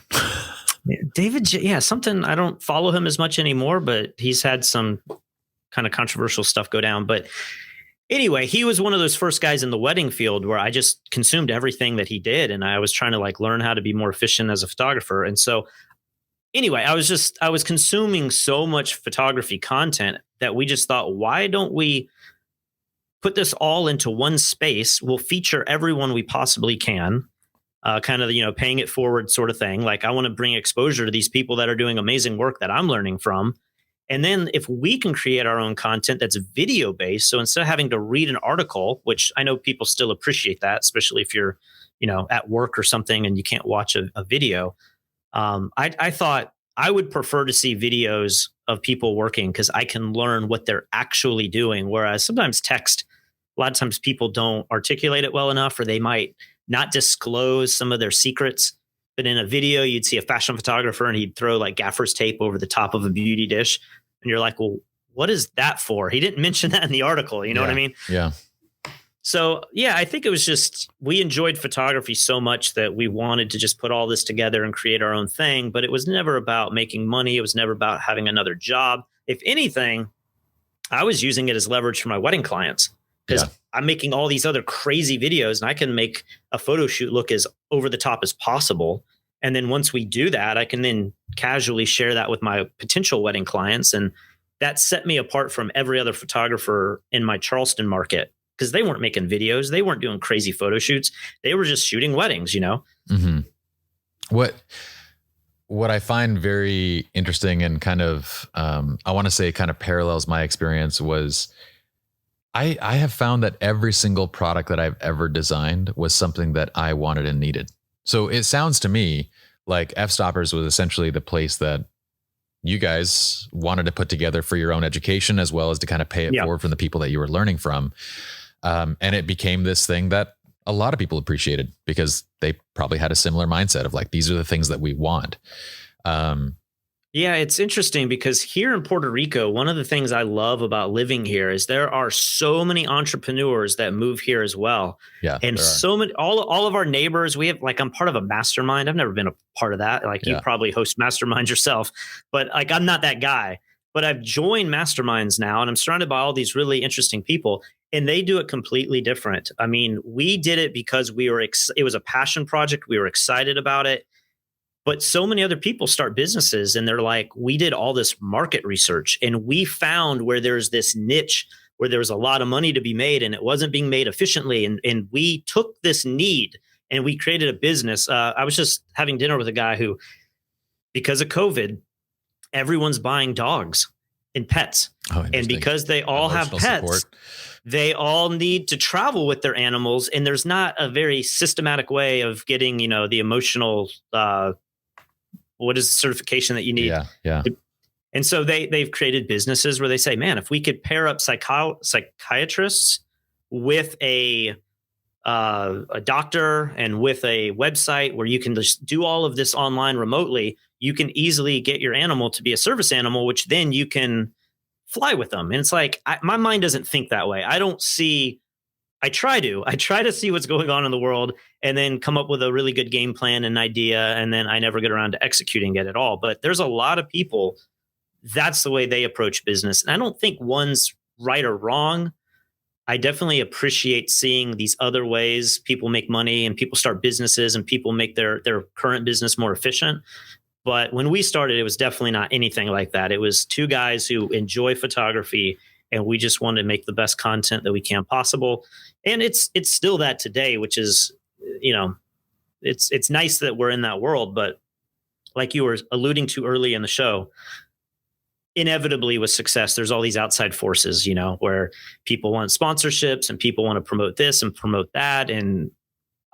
David J. Something, I don't follow him as much anymore, but he's had some kind of controversial stuff go down. But anyway, he was one of those first guys in the wedding field where I just consumed everything that he did. And I was trying to learn how to be more efficient as a photographer. And so anyway, I was consuming so much photography content that we just thought, why don't we put this all into one space? We'll feature everyone we possibly can, kind of, paying it forward sort of thing. Like, I want to bring exposure to these people that are doing amazing work that I'm learning from. And then if we can create our own content that's video based, so instead of having to read an article, which I know people still appreciate that, especially if you're, at work or something and you can't watch a video. I thought I would prefer to see videos of people working because I can learn what they're actually doing. Whereas sometimes text, a lot of times people don't articulate it well enough, or they might not disclose some of their secrets. But in a video, you'd see a fashion photographer and he'd throw like gaffer's tape over the top of a beauty dish. And you're like, well, what is that for? He didn't mention that in the article. You know what I mean? Yeah. So, yeah, I think it was just, we enjoyed photography so much that we wanted to just put all this together and create our own thing. But it was never about making money. It was never about having another job. If anything, I was using it as leverage for my wedding clients because I'm making all these other crazy videos and I can make a photo shoot look as over the top as possible. And then once we do that, I can then casually share that with my potential wedding clients. And that set me apart from every other photographer in my Charleston market because they weren't making videos. They weren't doing crazy photo shoots. They were just shooting weddings, you know? Mm-hmm. What I find very interesting and kind of, I want to say kind of parallels my experience was I have found that every single product that I've ever designed was something that I wanted and needed. So it sounds to me like Fstoppers was essentially the place that you guys wanted to put together for your own education, as well as to kind of pay it forward from the people that you were learning from. And it became this thing that a lot of people appreciated because they probably had a similar mindset of like, these are the things that we want. Yeah, it's interesting because here in Puerto Rico, one of the things I love about living here is there are so many entrepreneurs that move here as well. Yeah. And so many, all of our neighbors, we have like, I'm part of a mastermind. I've never been a part of that. Like you probably host masterminds yourself, but like, I'm not that guy, but I've joined masterminds now and I'm surrounded by all these really interesting people and they do it completely different. I mean, we did it because it was a passion project. We were excited about it. But so many other people start businesses and they're like, we did all this market research and we found where there's this niche where there was a lot of money to be made and it wasn't being made efficiently. And we took this need and we created a business. I was just having dinner with a guy who, because of COVID, everyone's buying dogs and pets. And because they all have pets, they all need to travel with their animals. And there's not a very systematic way of getting, the emotional, what is the certification that you need? Yeah. And so they've created businesses where they say, man, if we could pair up psychiatrists with a doctor and with a website where you can just do all of this online remotely, you can easily get your animal to be a service animal, which then you can fly with them. And it's like, my mind doesn't think that way. I try to see what's going on in the world and then come up with a really good game plan and idea. And then I never get around to executing it at all. But there's a lot of people, that's the way they approach business. And I don't think one's right or wrong. I definitely appreciate seeing these other ways people make money and people start businesses and people make their current business more efficient. But when we started, it was definitely not anything like that. It was two guys who enjoy photography and we just wanted to make the best content that we can possible. And it's still that today, which is, it's nice that we're in that world. But like you were alluding to early in the show, inevitably with success, there's all these outside forces, where people want sponsorships and people want to promote this and promote that. And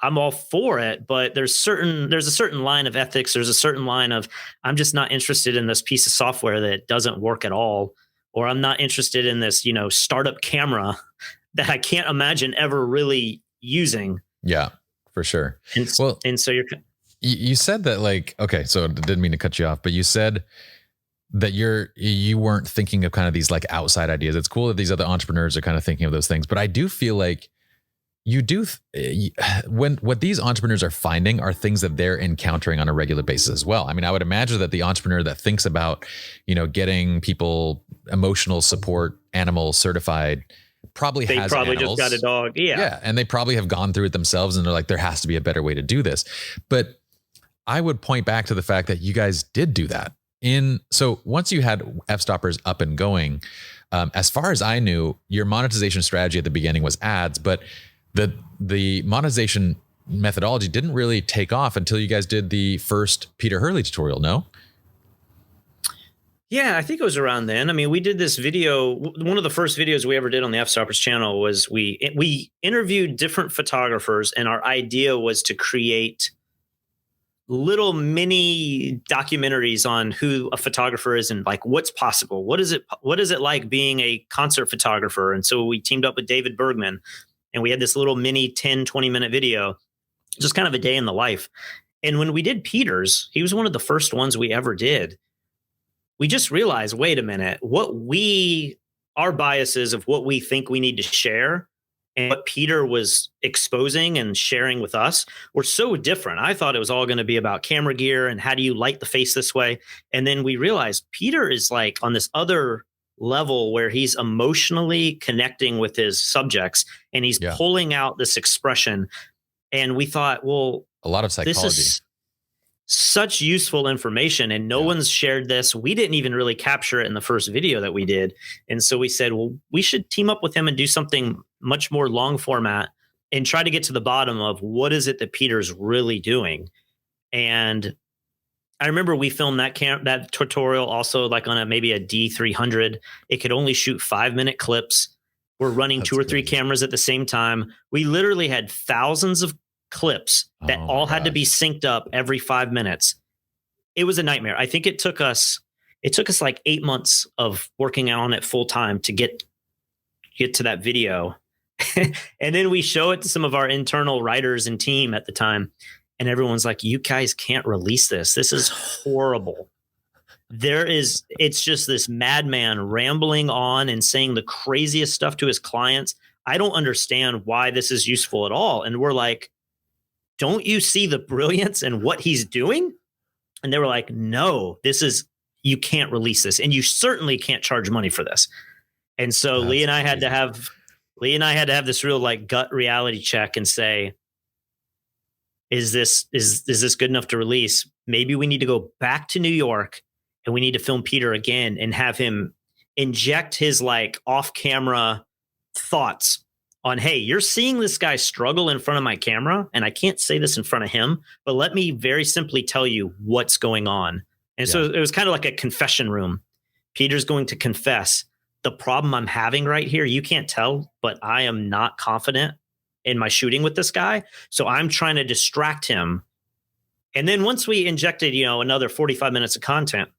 I'm all for it, but there's a certain line of ethics. There's a certain line of, I'm just not interested in this piece of software that doesn't work at all. Or I'm not interested in this, startup camera that I can't imagine ever really using. Yeah, for sure. And so you said that so I didn't mean to cut you off, but you said that you weren't thinking of kind of these like outside ideas. It's cool that these other entrepreneurs are kind of thinking of those things, but I do feel like you do when what these entrepreneurs are finding are things that they're encountering on a regular basis as well. I mean, I would imagine that the entrepreneur that thinks about, getting people emotional support animal certified probably has animals. Just got a dog. Yeah. And they probably have gone through it themselves and they're like, there has to be a better way to do this. But I would point back to the fact that you guys did do that. So once you had Fstoppers up and going, as far as I knew, your monetization strategy at the beginning was ads, but the monetization methodology didn't really take off until you guys did the first Peter Hurley tutorial, no? Yeah, I think it was around then. I mean, we did this video. One of the first videos we ever did on the Fstoppers channel was we interviewed different photographers, and our idea was to create little mini documentaries on who a photographer is and like what's possible. What is it like being a concert photographer? And so we teamed up with David Bergman and we had this little mini 10-20 minute video, just kind of a day in the life. And when we did Peter's, he was one of the first ones we ever did. We just realized, wait a minute, our biases of what we think we need to share and what Peter was exposing and sharing with us were so different. I thought it was all going to be about camera gear and how do you light the face this way. And then we realized Peter is like on this other level where he's emotionally connecting with his subjects and he's pulling out this expression. And we thought, well, a lot of psychology. This is such useful information and no one's shared this. We didn't even really capture it in the first video that we did. And so we said, well, we should team up with him and do something much more long format and try to get to the bottom of what is it that Peter's really doing. And I remember we filmed that tutorial also like on maybe a D300. It could only shoot 5-minute clips. We're running two or three cameras at the same time. We literally had thousands of clips that all had to be synced up every 5 minutes. It was a nightmare. I think it took us like 8 months of working on it full time to get to that video. And then we show it to some of our internal writers and team at the time. And everyone's like, you guys can't release this. This is horrible. It's just this madman rambling on and saying the craziest stuff to his clients. I don't understand why this is useful at all. And we're like, don't you see the brilliance in what he's doing? And they were like, no, you can't release this. And you certainly can't charge money for this. And so Lee and I had to have this real like gut reality check and say, is this good enough to release? Maybe we need to go back to New York and we need to film Peter again and have him inject his like off camera thoughts on, hey, you're seeing this guy struggle in front of my camera, and I can't say this in front of him, but let me very simply tell you what's going on. And so it was kind of like a confession room. Peter's going to confess the problem I'm having right here. You can't tell, but I am not confident in my shooting with this guy. So I'm trying to distract him. And then once we injected, another 45 minutes of content,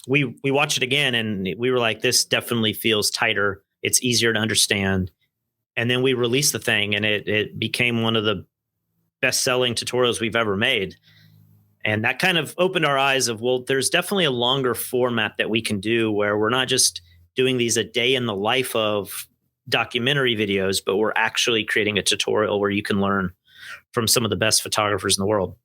we watched it again and we were like, this definitely feels tighter. It's easier to understand. And then we released the thing and it became one of the best-selling tutorials we've ever made. And that kind of opened our eyes of, well, there's definitely a longer format that we can do where we're not just doing these a day in the life of documentary videos, but we're actually creating a tutorial where you can learn from some of the best photographers in the world.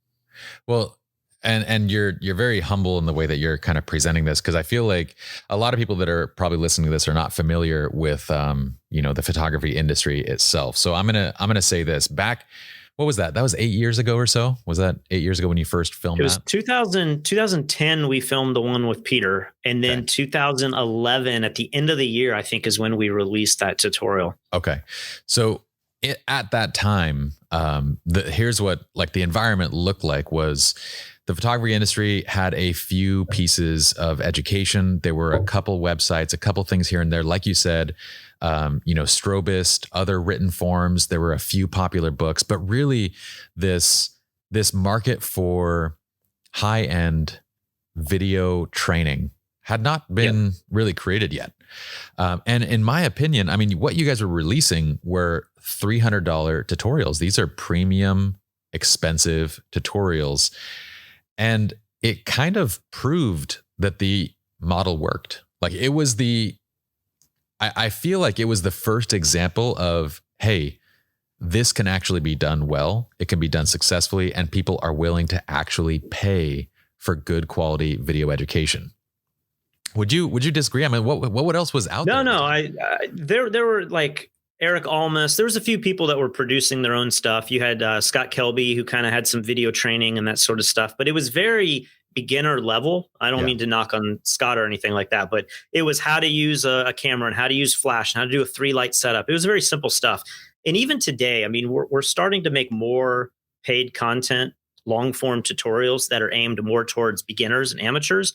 Well, and you're very humble in the way that you're kind of presenting this, because I feel like a lot of people that are probably listening to this are not familiar with the photography industry itself. So I'm gonna say this. Back, what was that? That was 8 years ago or so. Was that 8 years ago when you first filmed? It was 2010. We filmed the one with Peter, and then 2011 at the end of the year, I think, is when we released that tutorial. Okay, so at that time, here's what like the environment looked like was. The photography industry had a few pieces of education. There were a couple websites, a couple things here and there. Like you said, Strobist, other written forms. There were a few popular books, but really this market for high-end video training had not been really created yet. And in my opinion, I mean, what you guys were releasing were $300 tutorials. These are premium, expensive tutorials. And it kind of proved that the model worked. Like it was I feel like it was the first example of, hey, this can actually be done well. It can be done successfully, and people are willing to actually pay for good quality video education. Would you disagree? I mean, what else was out there? No. There were like Eric Almus. There was a few people that were producing their own stuff. You had Scott Kelby, who kind of had some video training and that sort of stuff, but it was very beginner level. I don't mean to knock on Scott or anything like that, but it was how to use a camera and how to use flash and how to do a 3-light setup. It was very simple stuff. And even today, I mean, we're starting to make more paid content, long form tutorials that are aimed more towards beginners and amateurs.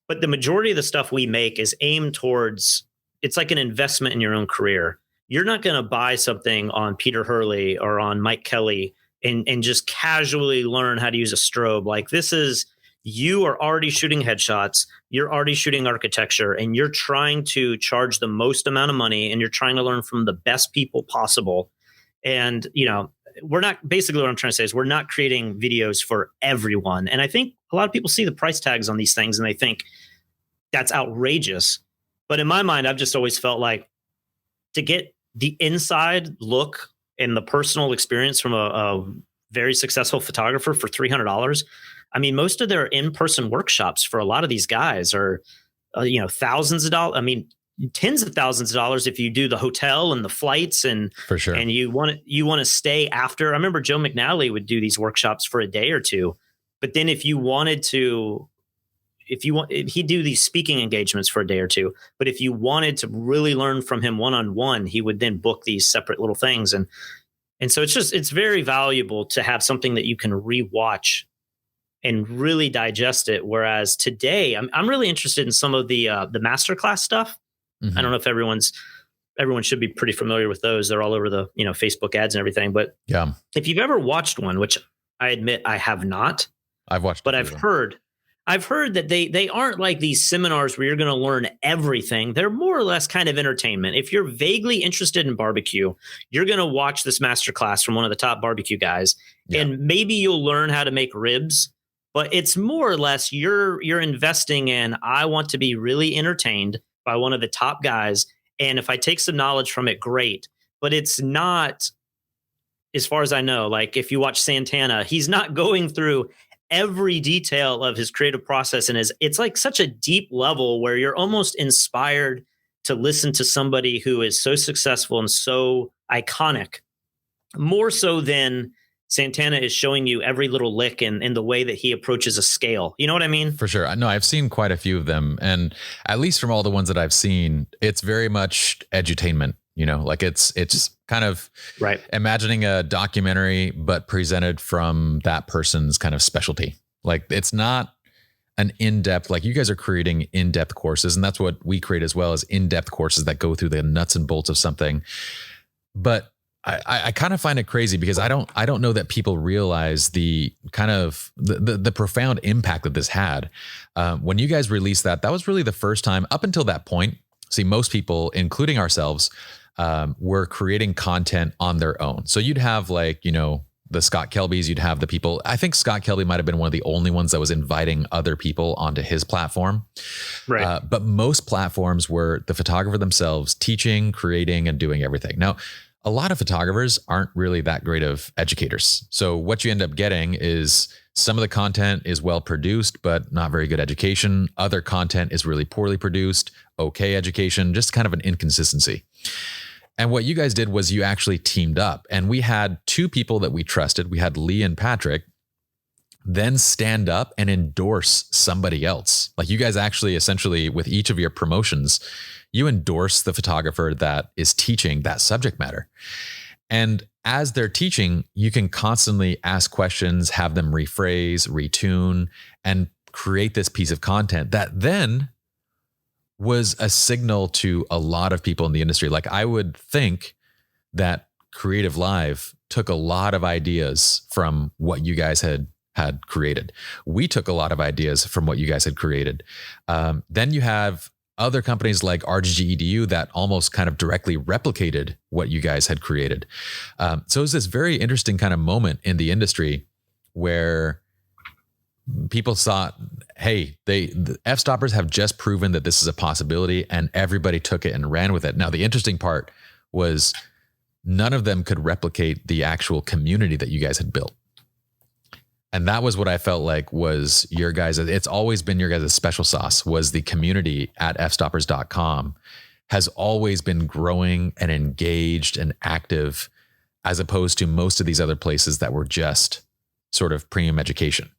But the majority of the stuff we make is aimed towards, it's like an investment in your own career. You're not going to buy something on Peter Hurley or on Mike Kelly and just casually learn how to use a strobe. Like you are already shooting headshots, you're already shooting architecture, and you're trying to charge the most amount of money, and you're trying to learn from the best people possible. And, we're not, basically what I'm trying to say is we're not creating videos for everyone. And I think a lot of people see the price tags on these things and they think that's outrageous. But in my mind, I've just always felt like to get the inside look and the personal experience from a very successful photographer for $300. I mean, most of their in-person workshops for a lot of these guys are, thousands of dollars. I mean, tens of thousands of dollars if you do the hotel and the flights and for sure. And you want to stay after. I remember Joe McNally would do these workshops for a day or two, but then if he'd do these speaking engagements for a day or two. But if you wanted to really learn from him one-on-one, he would then book these separate little things. And so it's very valuable to have something that you can rewatch and really digest it. Whereas today I'm really interested in some of the masterclass stuff. Mm-hmm. I don't know if everyone should be pretty familiar with those. They're all over the, Facebook ads and everything. But yeah, if you've ever watched one, which I admit I have not, I've watched, but I've heard that they aren't like these seminars where you're going to learn everything. They're more or less kind of entertainment. If you're vaguely interested in barbecue, you're going to watch this masterclass from one of the top barbecue guys, and maybe you'll learn how to make ribs. But it's more or less you're investing in, I want to be really entertained by one of the top guys. And if I take some knowledge from it, great. But it's not, as far as I know, like if you watch Santana, he's not going through every detail of his creative process. And it's like such a deep level where you're almost inspired to listen to somebody who is so successful and so iconic, more so than Santana is showing you every little lick in the way that he approaches a scale. You know what I mean? For sure. No, I've seen quite a few of them. And at least from all the ones that I've seen, it's very much edutainment, like it's kind of right. Imagining a documentary, but presented from that person's kind of specialty. Like it's not an in-depth, like you guys are creating in-depth courses. And that's what we create as well, as in-depth courses that go through the nuts and bolts of something. But I kind of find it crazy because I don't know that people realize the kind of the profound impact that this had. When you guys released that was really the first time up until that point. See, most people, including ourselves, were creating content on their own. So you'd have the Scott Kelbys, you'd have the people. I think Scott Kelby might have been one of the only ones that was inviting other people onto his platform. Right. But most platforms were the photographer themselves teaching, creating, and doing everything. Now, a lot of photographers aren't really that great of educators. So what you end up getting is some of the content is well produced, but not very good education. Other content is really poorly produced, okay education, just kind of an inconsistency. And what you guys did was you actually teamed up, and we had two people that we trusted. We had Lee and Patrick then stand up and endorse somebody else. Like you guys actually essentially with each of your promotions, you endorse the photographer that is teaching that subject matter. And as they're teaching, you can constantly ask questions, have them rephrase, retune, and create this piece of content that then was a signal to a lot of people in the industry. Like I would think that Creative Live took a lot of ideas from what you guys had created. We took a lot of ideas from what you guys had created. Then you have other companies like RGG EDU that almost kind of directly replicated what you guys had created. So it was this very interesting kind of moment in the industry where people thought, hey, the Fstoppers have just proven that this is a possibility, and everybody took it and ran with it. Now, the interesting part was none of them could replicate the actual community that you guys had built. And that was what I felt like was your guys', it's always been your guys' special sauce, was the community at fstoppers.com has always been growing and engaged and active, as opposed to most of these other places that were just sort of premium education.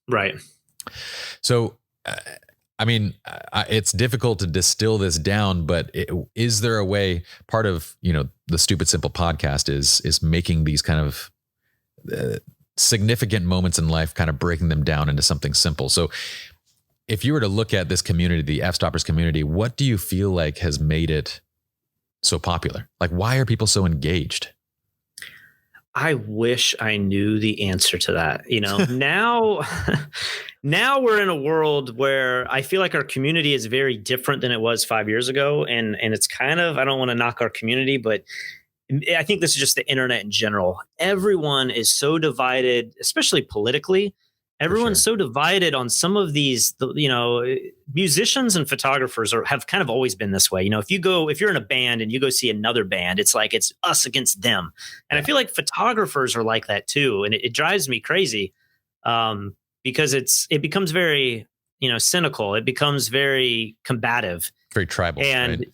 Right. So, I mean, it's difficult to distill this down, but is there a way, part of, the Stupid Simple podcast is making these kind of significant moments in life, kind of breaking them down into something simple. So if you were to look at this community, the Fstoppers community, what do you feel like has made it so popular? Like, why are people so engaged? I wish I knew the answer to that. Now, now we're in a world where I feel like our community is very different than it was 5 years ago. And it's kind of, I don't want to knock our community, but I think this is just the internet in general. Everyone is so divided, especially politically. Everyone's so divided on some of these, musicians and photographers have kind of always been this way. If you're in a band and you go see another band, it's like it's us against them. And I feel like photographers are like that too. And it drives me crazy because it becomes very, cynical. It becomes very combative. Very tribal. And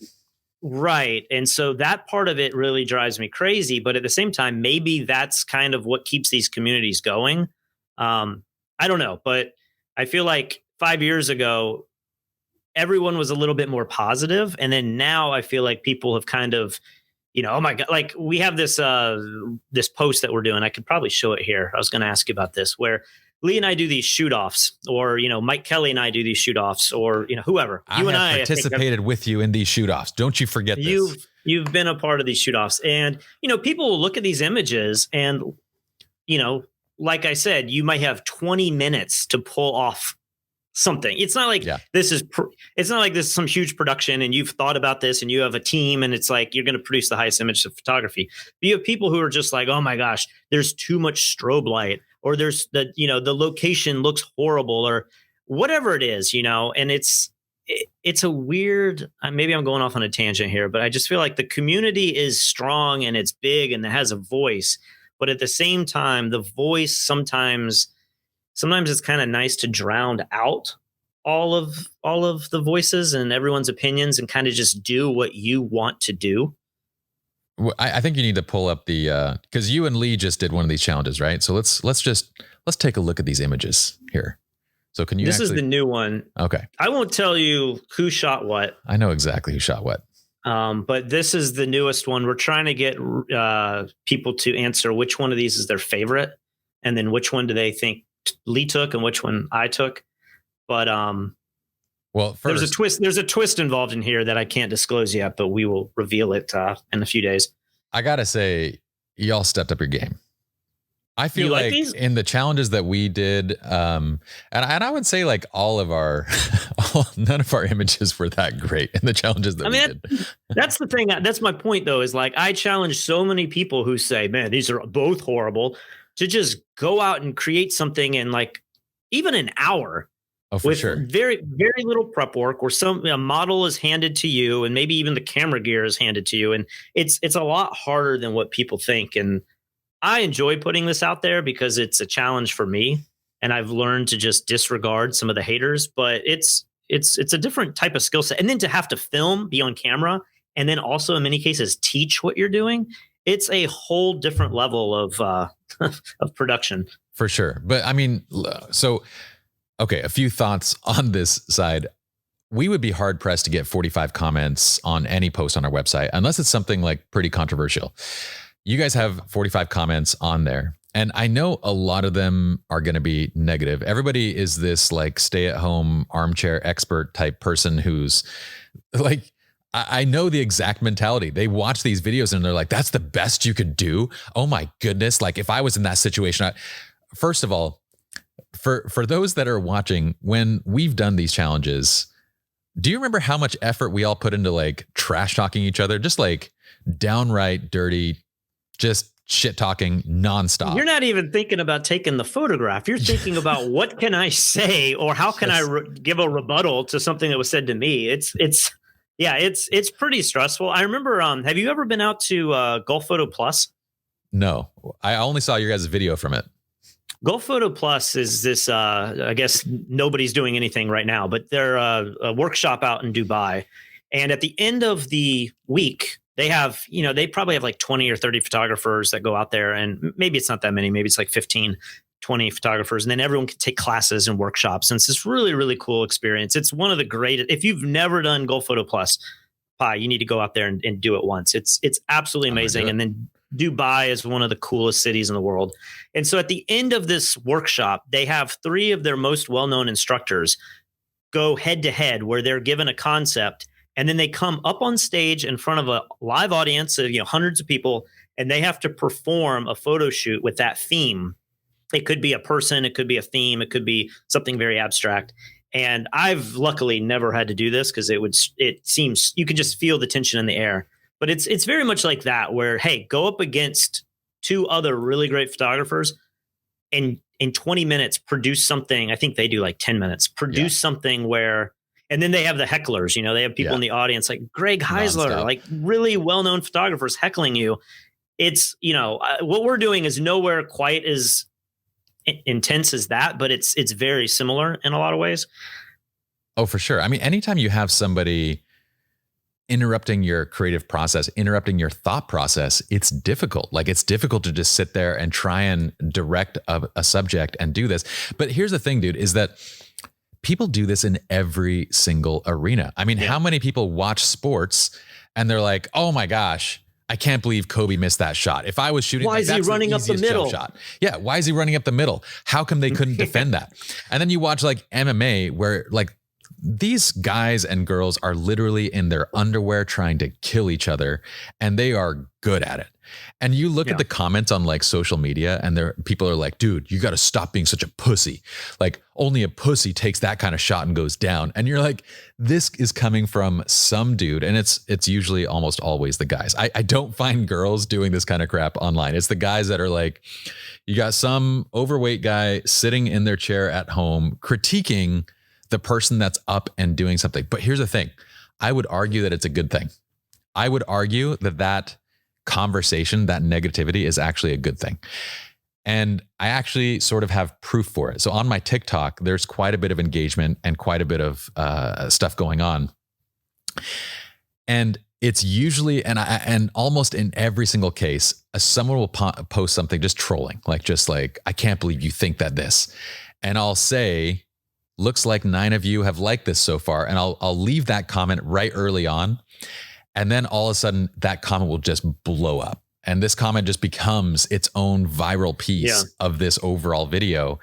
right. And so that part of it really drives me crazy. But at the same time, maybe that's kind of what keeps these communities going. I don't know, but I feel like 5 years ago, everyone was a little bit more positive. And then now I feel like people have kind of, oh my God, like we have this post that we're doing. I could probably show it here. I was going to ask you about this, where Lee and I do these shoot offs, or, Mike Kelly and I do these shoot offs, or, whoever. I have participated with you in these shoot offs. Don't you forget this. You've been a part of these shoot offs. And, people will look at these images and, like I said, you might have 20 minutes to pull off something. It's not like it's not like this is some huge production and you've thought about this and you have a team and it's like you're going to produce the highest image of photography. But you have people who are just like, oh my gosh, there's too much strobe light, or there's the location looks horrible, or whatever it is, and it's a weird, maybe I'm going off on a tangent here, but I just feel like the community is strong and it's big and it has a voice. But at the same time, the voice sometimes it's kind of nice to drown out all of the voices and everyone's opinions and kind of just do what you want to do. I think you need to pull up the because you and Lee just did one of these challenges, right? So let's take a look at these images here. So can you? This is the new one. Okay. I won't tell you who shot what. I know exactly who shot what. But this is the newest one. We're trying to get people to answer which one of these is their favorite, and then which one do they think Lee took and which one I took. But well, first, there's a twist involved in here that I can't disclose yet, but we will reveal it in a few days. I gotta say, y'all stepped up your game. I feel like these? In the challenges that we did, and I would say like none of our images were that great in the challenges that we did. That's the thing. That's my point, though, is like I challenge so many people who say, man, these are both horrible, to just go out and create something in like even an hour. Oh, for with sure. Very, very little prep work, where a model is handed to you and maybe even the camera gear is handed to you. And it's a lot harder than what people think. And I enjoy putting this out there because it's a challenge for me, and I've learned to just disregard some of the haters, but it's a different type of skill set. And then to have to film, be on camera, and then also in many cases teach what you're doing, it's a whole different level of of production. For sure. But I mean, so, okay, a few thoughts on this side. We would be hard pressed to get 45 comments on any post on our website, unless it's something like pretty controversial. You guys have 45 comments on there, and I know a lot of them are going to be negative. Everybody is this like stay-at-home armchair expert type person who's like, I know the exact mentality. They watch these videos and they're like, that's the best you could do. Oh my goodness. Like if I was in that situation, first of all, for those that are watching, when we've done these challenges, do you remember how much effort we all put into like trash talking each other? Just like downright dirty, just shit talking nonstop. You're not even thinking about taking the photograph. You're thinking about what can I say, or how can I give a rebuttal to something that was said to me. It's pretty stressful. I remember, have you ever been out to Gulf Photo Plus? No, I only saw your guys' video from it. Gulf Photo Plus is this, I guess nobody's doing anything right now, but they're a workshop out in Dubai. And at the end of the week, they have, they probably have like 20 or 30 photographers that go out there, and maybe it's not that many, maybe it's like 15, 20 photographers. And then everyone can take classes and workshops. And it's this really, really cool experience. It's one of the greatest. If you've never done Gulf Photo Plus, you need to go out there and do it once. It's absolutely amazing. And then Dubai is one of the coolest cities in the world. And so at the end of this workshop, they have 3 of their most well-known instructors go head to head, where they're given a concept, and then they come up on stage in front of a live audience of hundreds of people, and they have to perform a photo shoot with that theme. It could be a person, it could be a theme, it could be something very abstract. And I've luckily never had to do this because it seems you can just feel the tension in the air. But it's very much like that, where, hey, go up against two other really great photographers and in 20 minutes produce something. I think they do like 10 minutes, produce something where, and then they have the hecklers, you know, they have people in the audience like Greg Heisler, Nonstop. like really well-known photographers heckling you. It's, you know, what we're doing is nowhere quite as intense as that, but it's very similar in a lot of ways. Oh, for sure. I mean, anytime you have somebody interrupting your creative process, interrupting your thought process, it's difficult. Like, it's difficult to just sit there and try and direct a subject and do this. But here's the thing, dude, is that people do this in every single arena. I mean, how many people watch sports and they're like, oh my gosh, I can't believe Kobe missed that shot. If I was shooting, why is he running up the middle? Shot. Yeah, why is he running up the middle? How come they couldn't defend that? And then you watch like MMA, where like these guys and girls are literally in their underwear trying to kill each other, and they are good at it. And you look at the comments on like social media, and people are like, dude, you got to stop being such a pussy. Like, only a pussy takes that kind of shot and goes down. And you're like, this is coming from some dude. And it's usually almost always the guys. I don't find girls doing this kind of crap online. It's the guys that are like, you got some overweight guy sitting in their chair at home critiquing the person that's up and doing something. But here's the thing. I would argue that it's a good thing. I would argue that conversation, that negativity is actually a good thing. And I actually sort of have proof for it. So on my TikTok, there's quite a bit of engagement and quite a bit of stuff going on. And it's usually, and almost in every single case, someone will post something just trolling, just like, I can't believe you think that this. And I'll say, looks like 9 of you have liked this so far. And I'll leave that comment right early on. And then all of a sudden that comment will just blow up. And this comment just becomes its own viral piece of this overall video.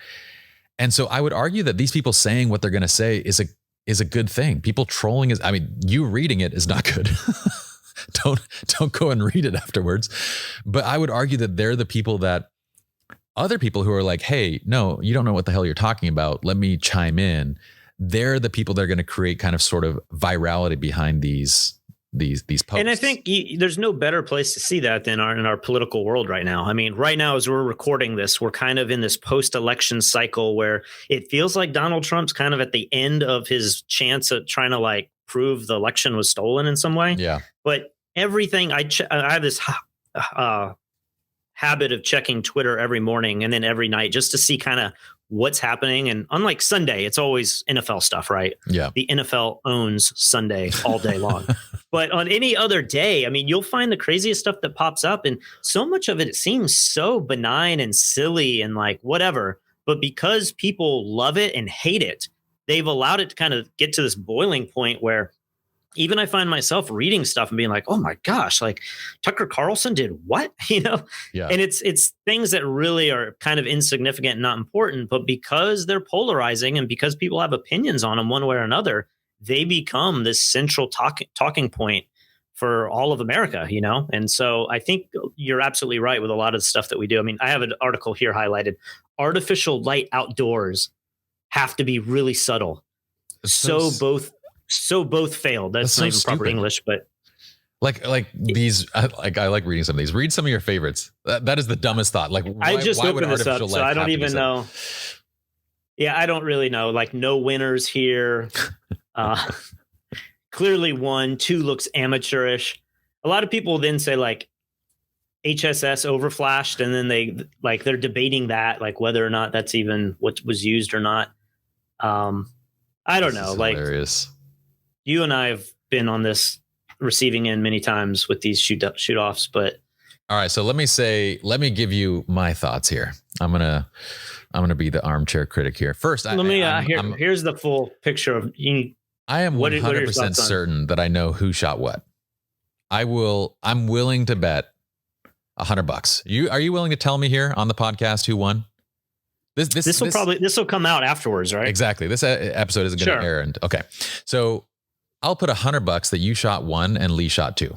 And so I would argue that these people saying what they're going to say is a good thing. People trolling is, I mean, you reading it is not good. Don't go and read it afterwards. But I would argue that they're the people that other people who are like, hey, no, you don't know what the hell you're talking about. Let me chime in. They're the people that are going to create kind of sort of virality behind these posts. And I think there's no better place to see that than in our political world right now. I mean, right now, as we're recording this, we're kind of in this post-election cycle where it feels like Donald Trump's kind of at the end of his chance at trying to like prove the election was stolen in some way. Yeah. But everything I have this habit of checking Twitter every morning and then every night just to see kind of what's happening. And unlike Sunday, it's always NFL stuff, right? Yeah. The NFL owns Sunday all day long. But on any other day, I mean, you'll find the craziest stuff that pops up. And so much of it seems so benign and silly and like whatever. But because people love it and hate it, they've allowed it to kind of get to this boiling point where even I find myself reading stuff and being like, oh my gosh, like Tucker Carlson did what? You know? Yeah. And it's things that really are kind of insignificant and not important, but because they're polarizing and because people have opinions on them one way or another, they become this central talking point for all of America, you know? And so I think you're absolutely right with a lot of the stuff that we do. I mean, I have an article here highlighted. Artificial light outdoors have to be really subtle. So both failed. That's not even proper English, but like these, I like reading some of these. Read some of your favorites. That is the dumbest thought. Like, I just opened this up, so I don't even know. Yeah, I don't really know. Like, no winners here. Clearly 1, 2 looks amateurish. A lot of people then say like HSS overflashed, and then they're debating that, like whether or not that's even what was used or not. I don't know. Like, hilarious. You and I have been on this receiving end many times with these shoot offs, but all right. So let me give you my thoughts here. I'm gonna be the armchair critic here. First, here's the full picture of you. I am 100% certain that I know who shot what. I'm willing to bet $100. Are you willing to tell me here on the podcast who won? This will come out afterwards, right? Exactly. This episode isn't going to air. Okay. So I'll put $100 that you shot 1 and Lee shot 2.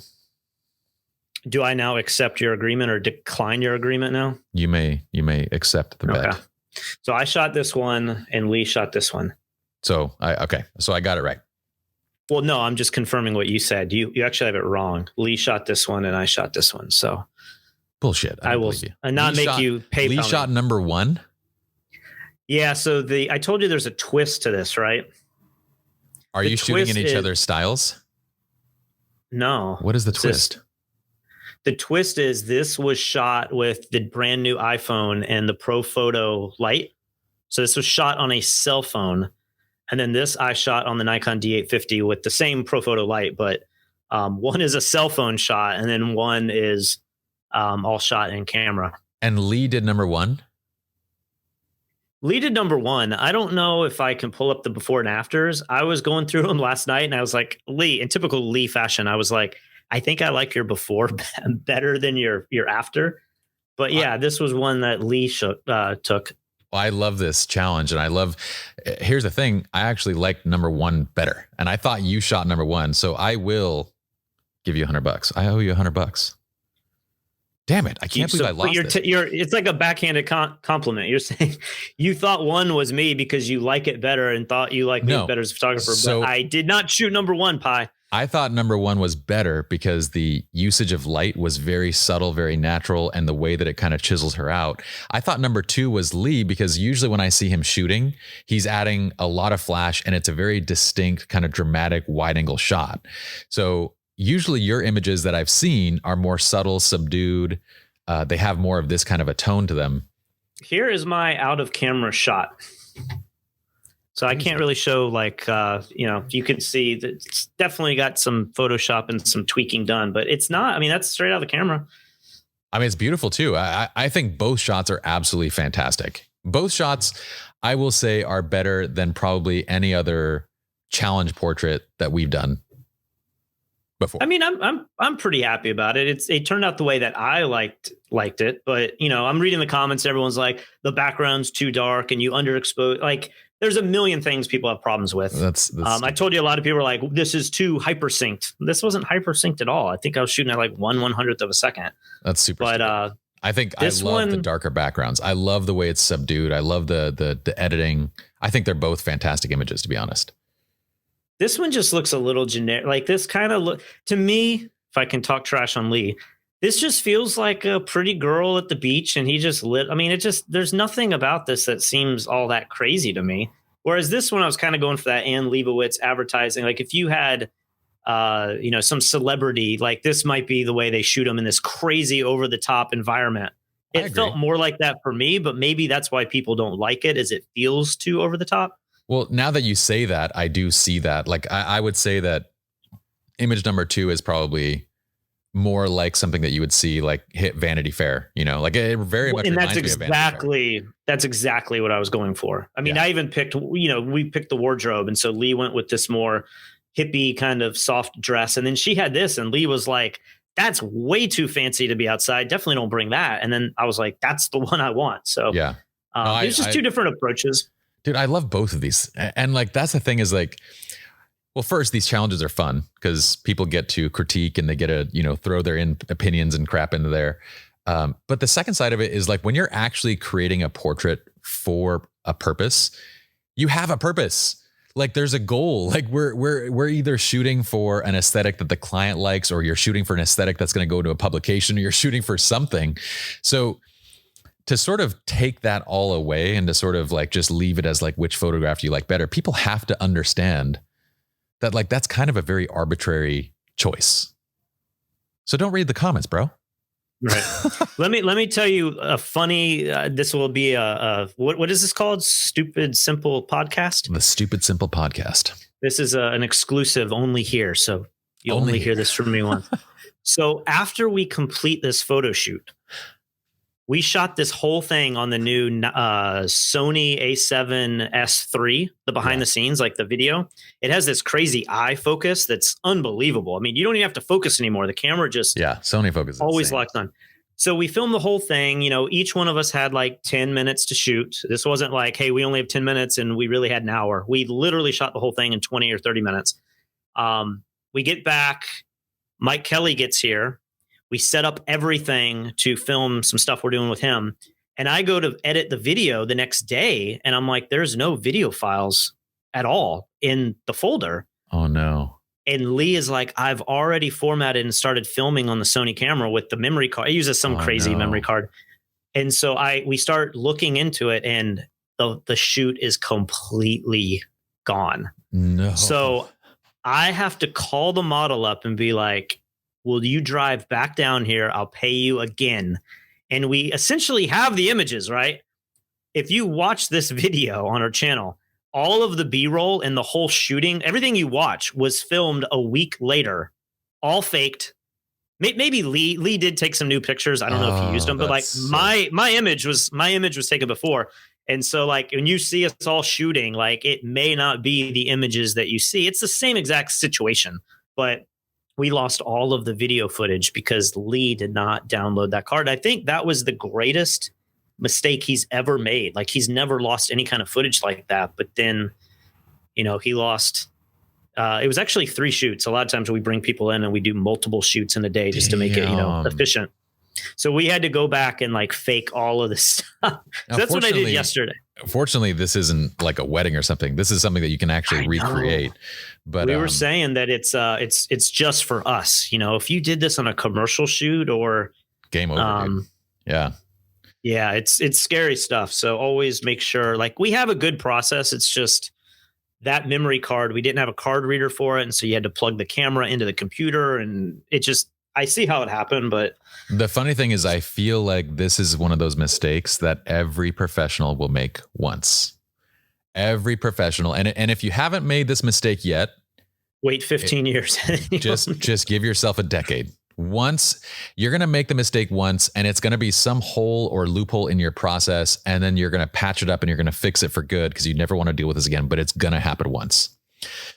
Do I now accept your agreement or decline your agreement now? You may accept the bet. So I shot this one and Lee shot this one. So I got it right. Well, no, I'm just confirming what you said. You actually have it wrong. Lee shot this one and I shot this one. So bullshit. I will not make you pay. Lee shot number one. Yeah. So I told you there's a twist to this, right? Are you shooting in each other's styles? No. What is the twist? The twist is this was shot with the brand new iPhone and the Pro Photo Lite. So this was shot on a cell phone. And then this I shot on the Nikon D850 with the same Pro Photo Lite, but one is a cell phone shot and then one is all shot in camera. And Lee did number one? Lee did number one. I don't know if I can pull up the before and afters. I was going through them last night and I was like, Lee, in typical Lee fashion, I was like, I think I like your before better than your after. But yeah, this was one that Lee took. Well, I love this challenge. And here's the thing. I actually like number one better. And I thought you shot number one. So I will give you $100. I owe you $100. Damn it. I can't believe I lost it. It's like a backhanded compliment. You're saying you thought one was me because you like it better and thought you like me better as a photographer. But I did not shoot number one, Pi. I thought number one was better because the usage of light was very subtle, very natural, and the way that it kind of chisels her out. I thought number two was Lee because usually when I see him shooting, he's adding a lot of flash and it's a very distinct kind of dramatic wide angle shot. So usually your images that I've seen are more subtle, subdued. They have more of this kind of a tone to them. Here is my out of camera shot. So I can't really show you can see that it's definitely got some Photoshop and some tweaking done, but it's not, that's straight out of the camera. It's beautiful too. I think both shots are absolutely fantastic. Both shots, I will say, are better than probably any other challenge portrait that we've done before. I'm pretty happy about it. It turned out the way that I liked it, but I'm reading the comments. Everyone's like, the background's too dark and you underexpose. Like, there's a million things people have problems with. That's I told you a lot of people are like, this is too hypersynced. This wasn't hypersynced at all. I think I was shooting at like 1/100th of a second. That's super. But I think I love the darker backgrounds. I love the way it's subdued. I love the editing. I think they're both fantastic images, to be honest. This one just looks a little generic. Like this kind of look to me, if I can talk trash on Lee, this just feels like a pretty girl at the beach and he just lit. There's nothing about this that seems all that crazy to me. Whereas this one, I was kind of going for that Ann Leibovitz advertising. Like if you had, some celebrity, like this might be the way they shoot them in this crazy over the top environment. It felt more like that for me, but maybe that's why people don't like it, is it feels too over the top. Well, now that you say that, I do see that. Like I would say that image number two is probably more like something that you would see like hit Vanity Fair, like it very much. And that's exactly what I was going for. I even picked, we picked the wardrobe. And so Lee went with this more hippie kind of soft dress. And then she had this and Lee was like, that's way too fancy to be outside. Definitely don't bring that. And then I was like, that's the one I want. So yeah, it's just two different approaches. Dude, I love both of these. And like, that's the thing is like, well, first, these challenges are fun because people get to critique and they get to, throw their opinions and crap into there. But the second side of it is like when you're actually creating a portrait for a purpose, you have a purpose. Like there's a goal. Like we're either shooting for an aesthetic that the client likes, or you're shooting for an aesthetic that's going to go to a publication, or you're shooting for something. So to sort of take that all away and to sort of like just leave it as like which photograph you like better, people have to understand that like that's kind of a very arbitrary choice. So don't read the comments, bro. Right. let me tell you a funny. This will be what is this called? Stupid Simple Podcast. The Stupid Simple Podcast. This is an exclusive only here, so you only hear this from me once. So after we complete this photo shoot, we shot this whole thing on the new Sony A7S III, the behind the scenes, like the video. It has this crazy eye focus that's unbelievable. You don't even have to focus anymore. The camera just Sony focus always locked on. So we filmed the whole thing. Each one of us had like 10 minutes to shoot. This wasn't like, hey, we only have 10 minutes and we really had an hour. We literally shot the whole thing in 20 or 30 minutes. We get back. Mike Kelly gets here. We set up everything to film some stuff we're doing with him. And I go to edit the video the next day, and I'm like, there's no video files at all in the folder. Oh, no. And Lee is like, I've already formatted and started filming on the Sony camera with the memory card. It uses some crazy memory card. And so we start looking into it, and the shoot is completely gone. No. So I have to call the model up and be like, will you drive back down here? I'll pay you again. And we essentially have the images, right? If you watch this video on our channel, all of the B-roll and the whole shooting, everything you watch was filmed a week later, all faked. Maybe Lee did take some new pictures. I don't know if he used them, but like my image was taken before. And so like when you see us all shooting, like it may not be the images that you see. It's the same exact situation, but we lost all of the video footage because Lee did not download that card. I think that was the greatest mistake he's ever made. Like he's never lost any kind of footage like that. But then, he lost. It was actually 3 shoots. A lot of times we bring people in and we do multiple shoots in a day just to make it, efficient. So we had to go back and like fake all of this stuff. So that's what I did yesterday. Fortunately, this isn't like a wedding or something. This is something that you can actually recreate. But we were saying that it's just for us. If you did this on a commercial shoot or game over. Dude. Yeah. Yeah, it's scary stuff. So always make sure, like, we have a good process. It's just that memory card, we didn't have a card reader for it. And so you had to plug the camera into the computer, and I see how it happened. But the funny thing is, I feel like this is one of those mistakes that every professional will make once. Every professional. And if you haven't made this mistake yet, wait 15 years. just give yourself a decade. Once you're going to make the mistake once, and it's going to be some hole or loophole in your process. And then you're going to patch it up and you're going to fix it for good, because you never want to deal with this again, but it's going to happen once.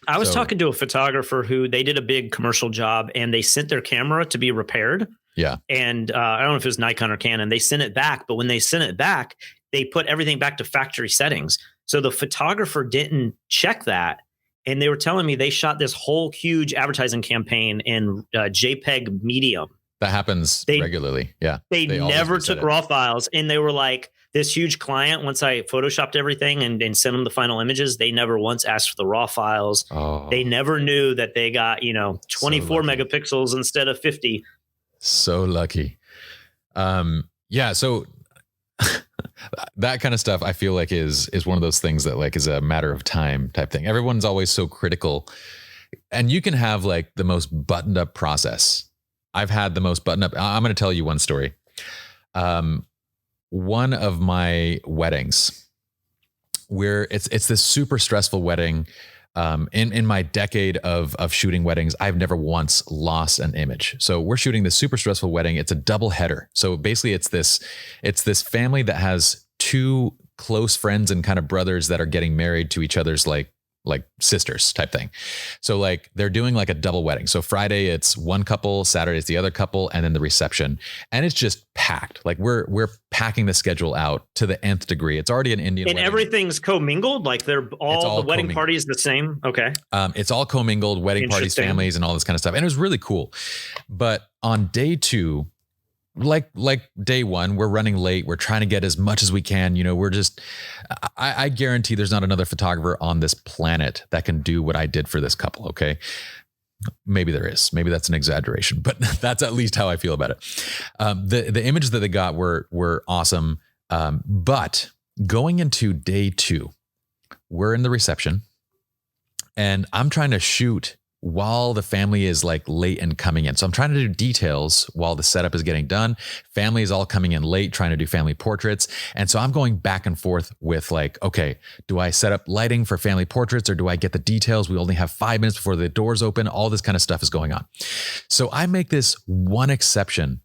I was talking to a photographer who they did a big commercial job, and they sent their camera to be repaired. Yeah. And I don't know if it was Nikon or Canon. They sent it back, but when they sent it back, they put everything back to factory settings. So the photographer didn't check that. And they were telling me they shot this whole huge advertising campaign in JPEG medium. That happens regularly. Yeah. They never took raw files. And they were like, this huge client, once I photoshopped everything and sent them the final images, they never once asked for the raw files. Oh. They never knew that they got, 24 megapixels instead of 50. So lucky. Yeah. So that kind of stuff, I feel like is one of those things that like is a matter of time type thing. Everyone's always so critical, and you can have like the most buttoned up process. I've had the most buttoned up. I'm going to tell you one story. One of my weddings, where it's this super stressful wedding. In my decade of shooting weddings, I've never once lost an image. So we're shooting this super stressful wedding. It's a double header. So basically it's this family that has 2 close friends and kind of brothers that are getting married to each other's like sisters type thing. So like they're doing like a double wedding. So Friday it's one couple, Saturday it's the other couple, and then the reception. And it's just packed. Like we're packing the schedule out to the nth degree. It's already an Indian and wedding. Everything's commingled. Like they're all the wedding party is the same. Okay. It's all commingled, wedding parties, families, and all this kind of stuff. And it was really cool. But on day 2, like day 1, we're running late. We're trying to get as much as we can. We're just, I guarantee there's not another photographer on this planet that can do what I did for this couple. Okay. Maybe there is, maybe that's an exaggeration, but that's at least how I feel about it. The images that they got were awesome. But going into day 2, we're in the reception, and I'm trying to shoot while the family is like late and coming in. So I'm trying to do details while the setup is getting done. Family is all coming in late, trying to do family portraits. And so I'm going back and forth with like, okay, do I set up lighting for family portraits, or do I get the details? We only have 5 minutes before the doors open. All this kind of stuff is going on. So I make this one exception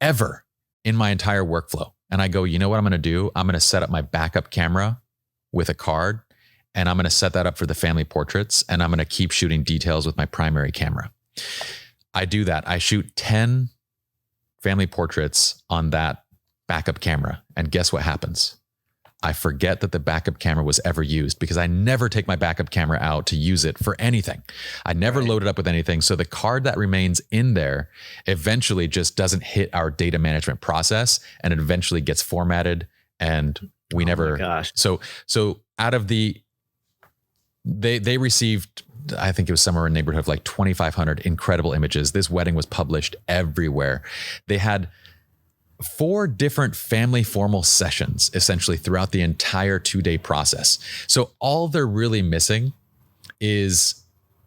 ever in my entire workflow. And I go, you know what I'm going to do? I'm going to set up my backup camera with a card, and I'm going to set that up for the family portraits, and I'm going to keep shooting details with my primary camera. I do that. I shoot 10 family portraits on that backup camera. And guess what happens? I forget that the backup camera was ever used because I never take my backup camera out to use it for anything. I never load it up with anything. So the card that remains in there eventually just doesn't hit our data management process, and it eventually gets formatted, and we never. Gosh. So out of they received, I think it was somewhere in the neighborhood of like 2,500 incredible images. This wedding was published everywhere. They had 4 different family formal sessions essentially throughout the entire 2-day process. So all they're really missing is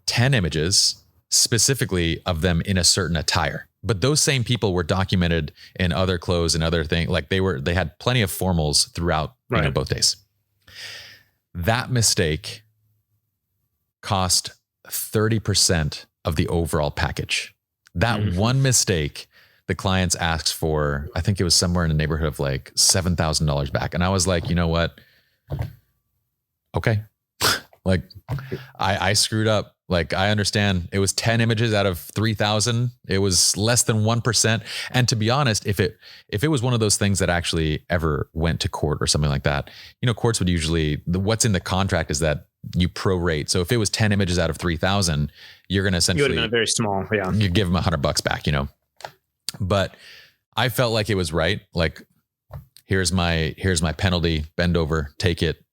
10 images specifically of them in a certain attire. But those same people were documented in other clothes and other things. Like they had plenty of formals throughout both days. That mistake cost 30% of the overall package. That one mistake, the clients asked for, I think it was somewhere in the neighborhood of like $7,000 back. And I was like, you know what? Okay. Like I screwed up. Like I understand it was 10 images out of 3,000. It was less than 1%. And to be honest, if it was one of those things that actually ever went to court or something like that, courts would usually, what's in the contract is that you prorate. So if it was 10 images out of 3,000, you're going to essentially, you would have been very small. Yeah. You give them $100 back, but I felt like it was right. Like, here's my penalty, bend over, take it.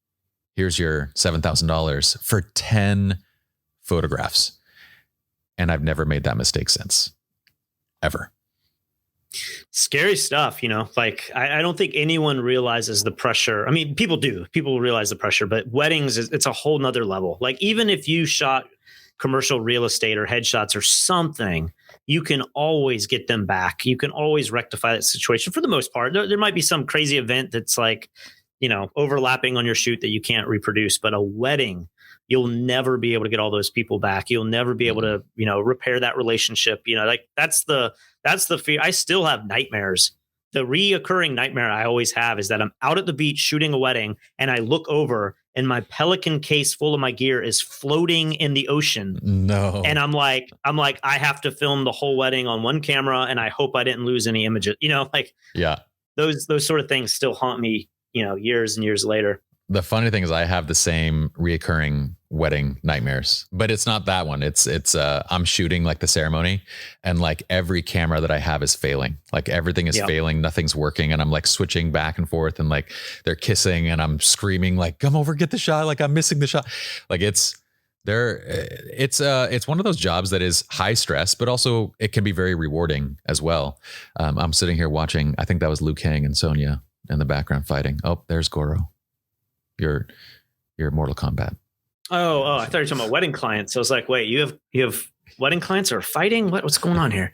Here's your $7,000 for 10 photographs. And I've never made that mistake since, ever. Scary stuff, like I don't think anyone realizes the pressure. I mean, people do. People realize the pressure, but weddings, it's a whole nother level. Like even if you shot commercial real estate or headshots or something, you can always get them back. You can always rectify that situation for the most part. There might be some crazy event that's like, overlapping on your shoot that you can't reproduce, but a wedding, you'll never be able to get all those people back. You'll never be able to, repair that relationship. Like that's the fear. I still have nightmares. The reoccurring nightmare I always have is that I'm out at the beach shooting a wedding and I look over and my Pelican case full of my gear is floating in the ocean. No. And I'm like, I have to film the whole wedding on one camera and I hope I didn't lose any images, yeah, those sort of things still haunt me, years and years later. The funny thing is I have the same reoccurring wedding nightmares, but it's not that one. It's I'm shooting like the ceremony and like every camera that I have is failing. Like everything is failing. Nothing's working. And I'm like switching back and forth and like they're kissing and I'm screaming like, come over, get the shot. Like I'm missing the shot. Like it's one of those jobs that is high stress, but also it can be very rewarding as well. I'm sitting here watching, I think that was Liu Kang and Sonya in the background fighting. Oh, there's Goro. Your Mortal Kombat. Oh, I thought you were talking about wedding clients. So I was like, wait, you have wedding clients who are fighting? What's going on here?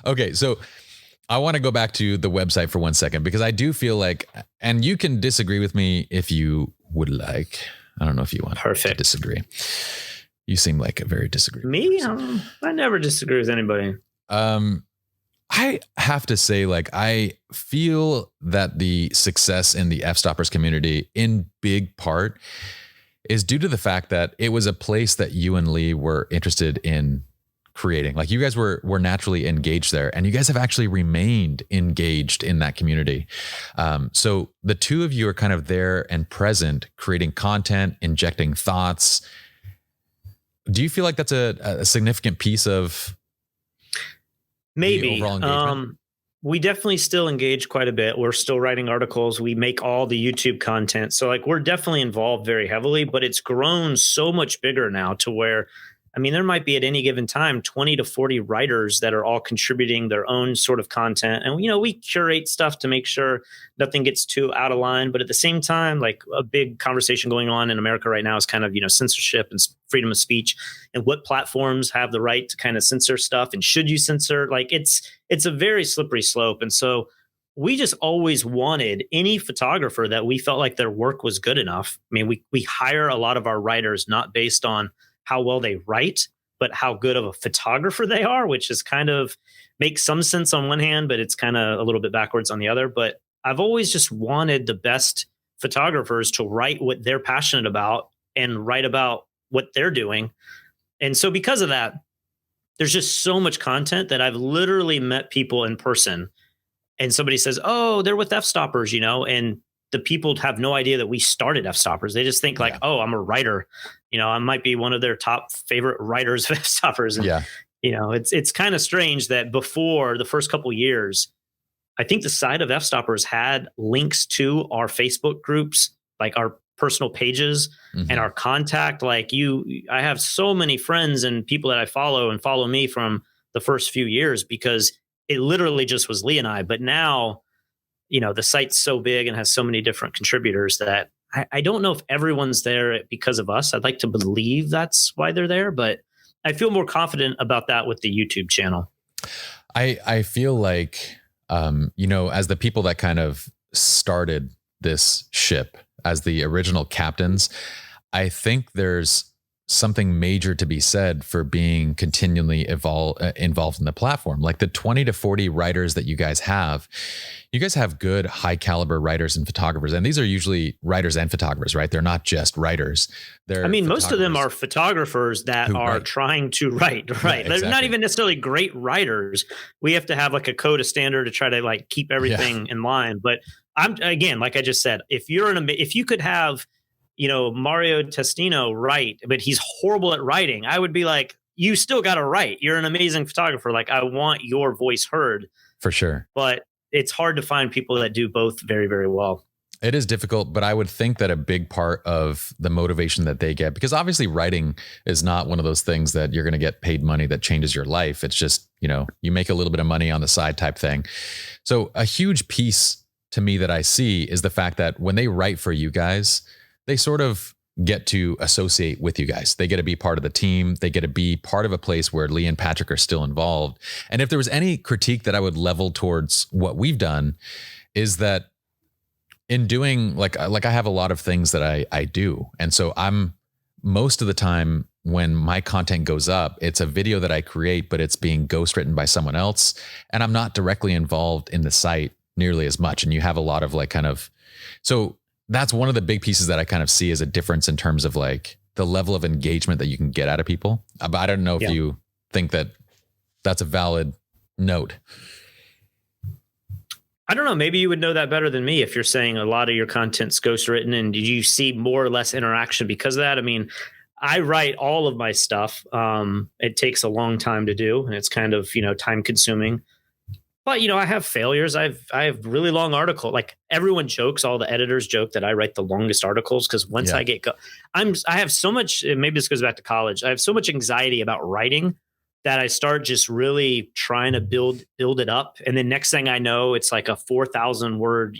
Okay, so I want to go back to the website for 1 second because I do feel like, and you can disagree with me if you would like. I don't know if you want to disagree. You seem like a very disagreeable person. I never disagree with anybody. I have to say, like, I feel that the success in the Fstoppers community in big part is due to the fact that it was a place that you and Lee were interested in creating. Like you guys were naturally engaged there and you guys have actually remained engaged in that community. So the two of you are kind of there and present, creating content, injecting thoughts. Do you feel like that's a significant piece of maybe engagement? We definitely still engage quite a bit. We're still writing articles. We make all the YouTube content. So like we're definitely involved very heavily, but it's grown so much bigger now to where, I mean, there might be at any given time 20 to 40 writers that are all contributing their own sort of content. And, we curate stuff to make sure nothing gets too out of line. But at the same time, like a big conversation going on in America right now is kind of, censorship and freedom of speech and what platforms have the right to kind of censor stuff. And should you censor? Like it's a very slippery slope. And so we just always wanted any photographer that we felt like their work was good enough. I mean, we hire a lot of our writers not based on how well they write, but how good of a photographer they are, which is kind of makes some sense on one hand, but it's kind of a little bit backwards on the other. But I've always just wanted the best photographers to write what they're passionate about and write about what they're doing. And so because of that, there's just so much content that I've literally met people in person and somebody says, oh, they're with Fstoppers, and the people have no idea that we started Fstoppers. They just think like, oh, I'm a writer. I might be one of their top favorite writers of Fstoppers. And, it's kind of strange that before the first couple years, I think the side of Fstoppers had links to our Facebook groups, like our personal pages and our contact. Like I have so many friends and people that I follow and follow me from the first few years because it literally just was Lee and I. But now, the site's so big and has so many different contributors that I don't know if everyone's there because of us. I'd like to believe that's why they're there, but I feel more confident about that with the YouTube channel. I feel like, as the people that kind of started this ship as the original captains, I think there's something major to be said for being continually involved in the platform. Like the 20 to 40 writers that you guys have good high caliber writers and photographers. And these are usually writers and photographers, right? They're not just writers. Most of them are photographers that are trying to write, right? Yeah, they're not even necessarily great writers. We have to have like a code of standard to try to like keep everything in line. But like I just said, if you could have, Mario Testino write, but he's horrible at writing, I would be like, you still got to write. You're an amazing photographer. Like I want your voice heard. For sure. But it's hard to find people that do both very, very well. It is difficult, but I would think that a big part of the motivation that they get, because obviously writing is not one of those things that you're going to get paid money that changes your life. It's just, you make a little bit of money on the side type thing. So a huge piece to me that I see is the fact that when they write for you guys, they sort of get to associate with you guys. They get to be part of the team. They get to be part of a place where Lee and Patrick are still involved. And if there was any critique that I would level towards what we've done is that in doing like I have a lot of things that I do. And so I'm most of the time when my content goes up, it's a video that I create, but it's being ghostwritten by someone else. And I'm not directly involved in the site nearly as much. And you have a lot of so that's one of the big pieces that I kind of see as a difference in terms of like the level of engagement that you can get out of people. But I don't know if you think that that's a valid note. I don't know. Maybe you would know that better than me if you're saying a lot of your content's ghostwritten, and did you see more or less interaction because of that? I mean, I write all of my stuff. It takes a long time to do, and it's kind of, time consuming. But, I have failures. I have really long articles. Like everyone jokes, all the editors joke that I write the longest articles because once I get I have so much, maybe this goes back to college. I have so much anxiety about writing that I start just really trying to build it up. And then next thing I know, it's like a 4,000 word,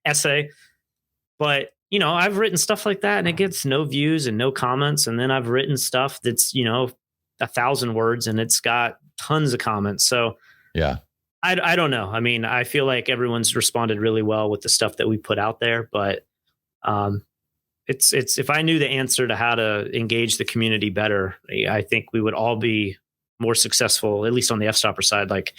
essay. But, I've written stuff like that and it gets no views and no comments. And then I've written stuff that's, 1,000 words and it's got tons of comments. So yeah. I don't know. I mean, I feel like everyone's responded really well with the stuff that we put out there, but it's if I knew the answer to how to engage the community better, I think we would all be more successful, at least on the Fstopper side. Like,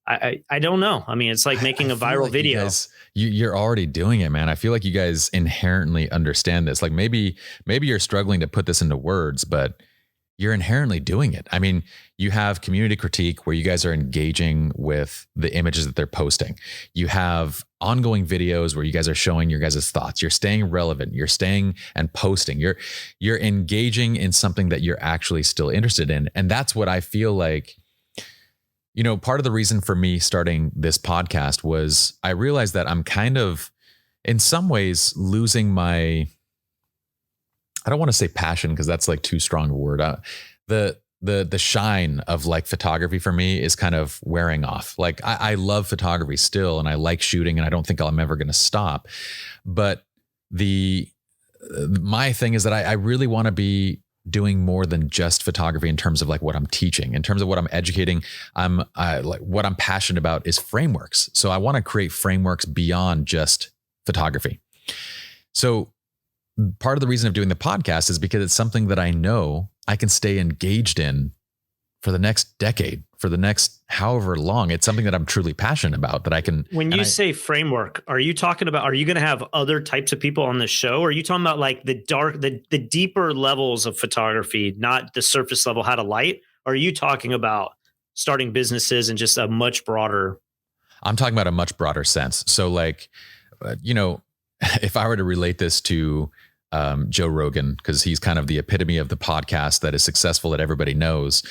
I don't know. I mean, it's like making a viral video. You're already doing it, man. I feel like you guys inherently understand this. Like maybe you're struggling to put this into words, but you're inherently doing it. I mean, you have community critique where you guys are engaging with the images that they're posting. You have ongoing videos where you guys are showing your guys' thoughts. You're staying relevant. You're staying and posting. You're engaging in something that you're actually still interested in. And that's what I feel like, part of the reason for me starting this podcast was I realized that I'm kind of, in some ways, losing my, I don't want to say passion because that's like too strong a word. The shine of like photography for me is kind of wearing off. Like I love photography still, and I like shooting, and I don't think I'm ever going to stop. But my thing is that I really want to be doing more than just photography in terms of like what I'm teaching, in terms of what I'm educating. Like what I'm passionate about is frameworks. So I want to create frameworks beyond just photography. So part of the reason of doing the podcast is because it's something that I know I can stay engaged in for the next decade, for the next however long. It's something that I'm truly passionate about that I can. When you say framework, are you talking about, are you going to have other types of people on the show? Or are you talking about like the deeper levels of photography, not the surface level, how to light? Or are you talking about starting businesses and just a much broader? I'm talking about a much broader sense. So like, if I were to relate this to Joe Rogan, because he's kind of the epitome of the podcast that is successful that everybody knows,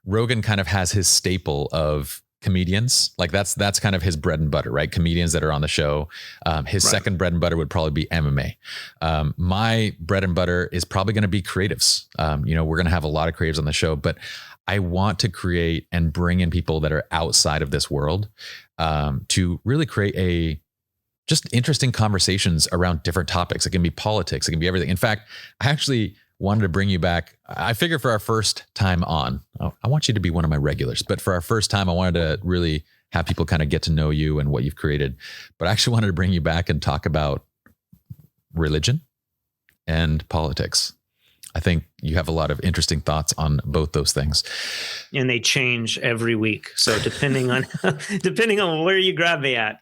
Rogan kind of has his staple of comedians. Like that's kind of his bread and butter, right? Comedians that are on the show. His second bread and butter would probably be MMA. My bread and butter is probably going to be creatives. We're going to have a lot of creatives on the show, but I want to create and bring in people that are outside of this world to really create just interesting conversations around different topics. It can be politics. It can be everything. In fact, I actually wanted to bring you back. I figured for our first time on, I want you to be one of my regulars, but for our first time, I wanted to really have people kind of get to know you and what you've created. But I actually wanted to bring you back and talk about religion and politics. I think you have a lot of interesting thoughts on both those things. And they change every week. So depending on where you grab me at.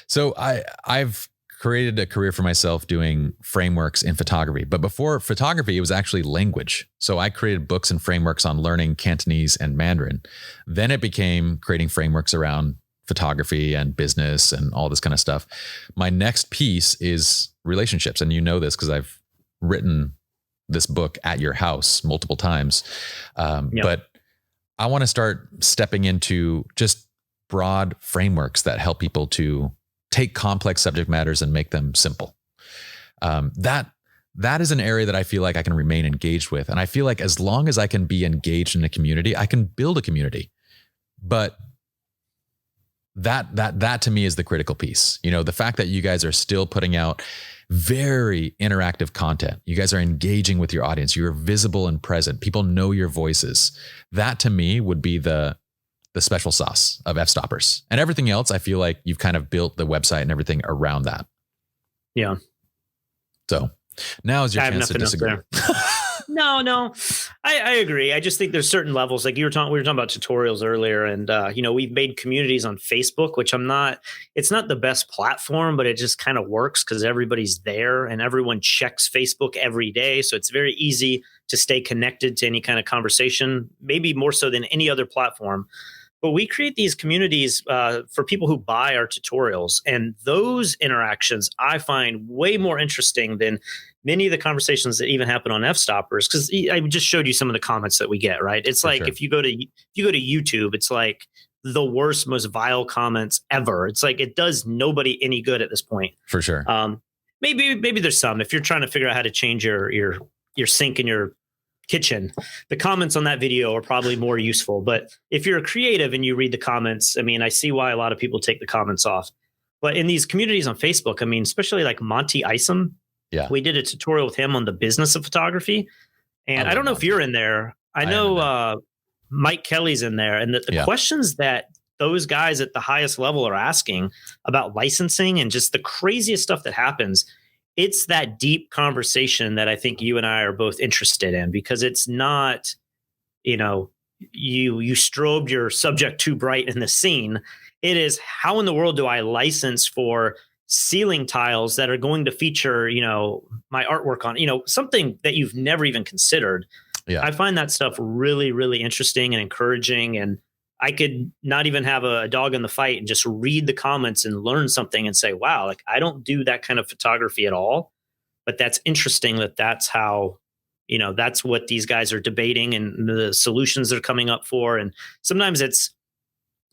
So I've created a career for myself doing frameworks in photography. But before photography, it was actually language. So I created books and frameworks on learning Cantonese and Mandarin. Then it became creating frameworks around photography and business and all this kind of stuff. My next piece is relationships. And you know this because I've written this book at your house multiple times. But I want to start stepping into just broad frameworks that help people to take complex subject matters and make them simple. That is an area that I feel like I can remain engaged with. And I feel like as long as I can be engaged in a community, I can build a community. But that to me is the critical piece. The fact that you guys are still putting out very interactive content. You guys are engaging with your audience. You're visible and present. People know your voices. That to me would be the special sauce of Fstoppers. And everything else, I feel like you've kind of built the website and everything around that. Yeah. So now is your chance to disagree. No, I agree. I just think there's certain levels, like we were talking about tutorials earlier, and we've made communities on Facebook, which it's not the best platform, but it just kind of works because everybody's there and everyone checks Facebook every day. So it's very easy to stay connected to any kind of conversation, maybe more so than any other platform. But we create these communities for people who buy our tutorials. And those interactions I find way more interesting than many of the conversations that even happen on Fstoppers. Because I just showed you some of the comments that we get, right? It's like if you go to YouTube, it's like the worst, most vile comments ever. It's like it does nobody any good at this point. For sure. Maybe there's some. If you're trying to figure out how to change your sink in your kitchen, the comments on that video are probably more useful. But if you're a creative and you read the comments, I mean, I see why a lot of people take the comments off. But in these communities on Facebook, I mean, especially like Monty Isom, we did a tutorial with him on the business of photography. And I don't know if you're in there. I know Mike Kelly's in there. And the questions that those guys at the highest level are asking about licensing and just the craziest stuff that happens, it's that deep conversation that I think you and I are both interested in, because it's not, you strobed your subject too bright in the scene. It is, how in the world do I license for ceiling tiles that are going to feature, my artwork on, something that you've never even considered. Yeah. I find that stuff really, really interesting and encouraging. And I could not even have a dog in the fight and just read the comments and learn something and say, wow, like I don't do that kind of photography at all. But that's interesting that's how, that's what these guys are debating and the solutions they're coming up for. And sometimes it's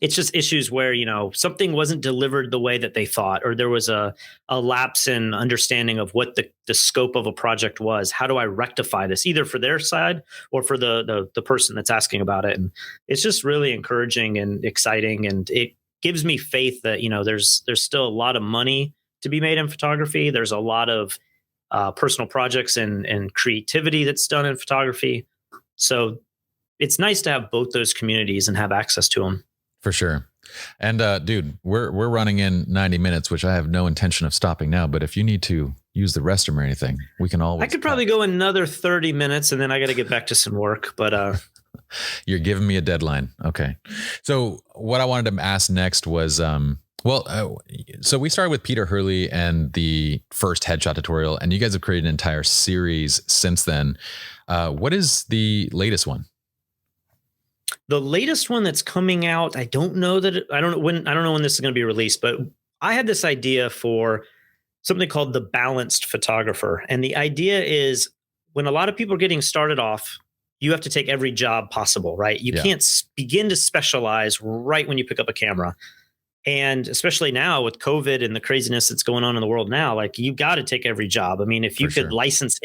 just issues where, something wasn't delivered the way that they thought, or there was a lapse in understanding of what the scope of a project was. How do I rectify this, either for their side or for the person that's asking about it? And it's just really encouraging and exciting. And it gives me faith that, there's still a lot of money to be made in photography. There's a lot of personal projects and creativity that's done in photography. So it's nice to have both those communities and have access to them. For sure. And dude, we're running in 90 minutes, which I have no intention of stopping now. But if you need to use the restroom or anything, we can always. I could probably go another 30 minutes and then I got to get back to some work. But you're giving me a deadline. Okay. So what I wanted to ask next was, so we started with Peter Hurley and the first headshot tutorial, and you guys have created an entire series since then. What is the latest one? The latest one that's coming out, I don't know when this is going to be released, but I had this idea for something called the balanced photographer. And the idea is when a lot of people are getting started off, you have to take every job possible, right? You can't begin to specialize right when you pick up a camera. And especially now with COVID and the craziness that's going on in the world now, like you got to take every job. I mean, if you could license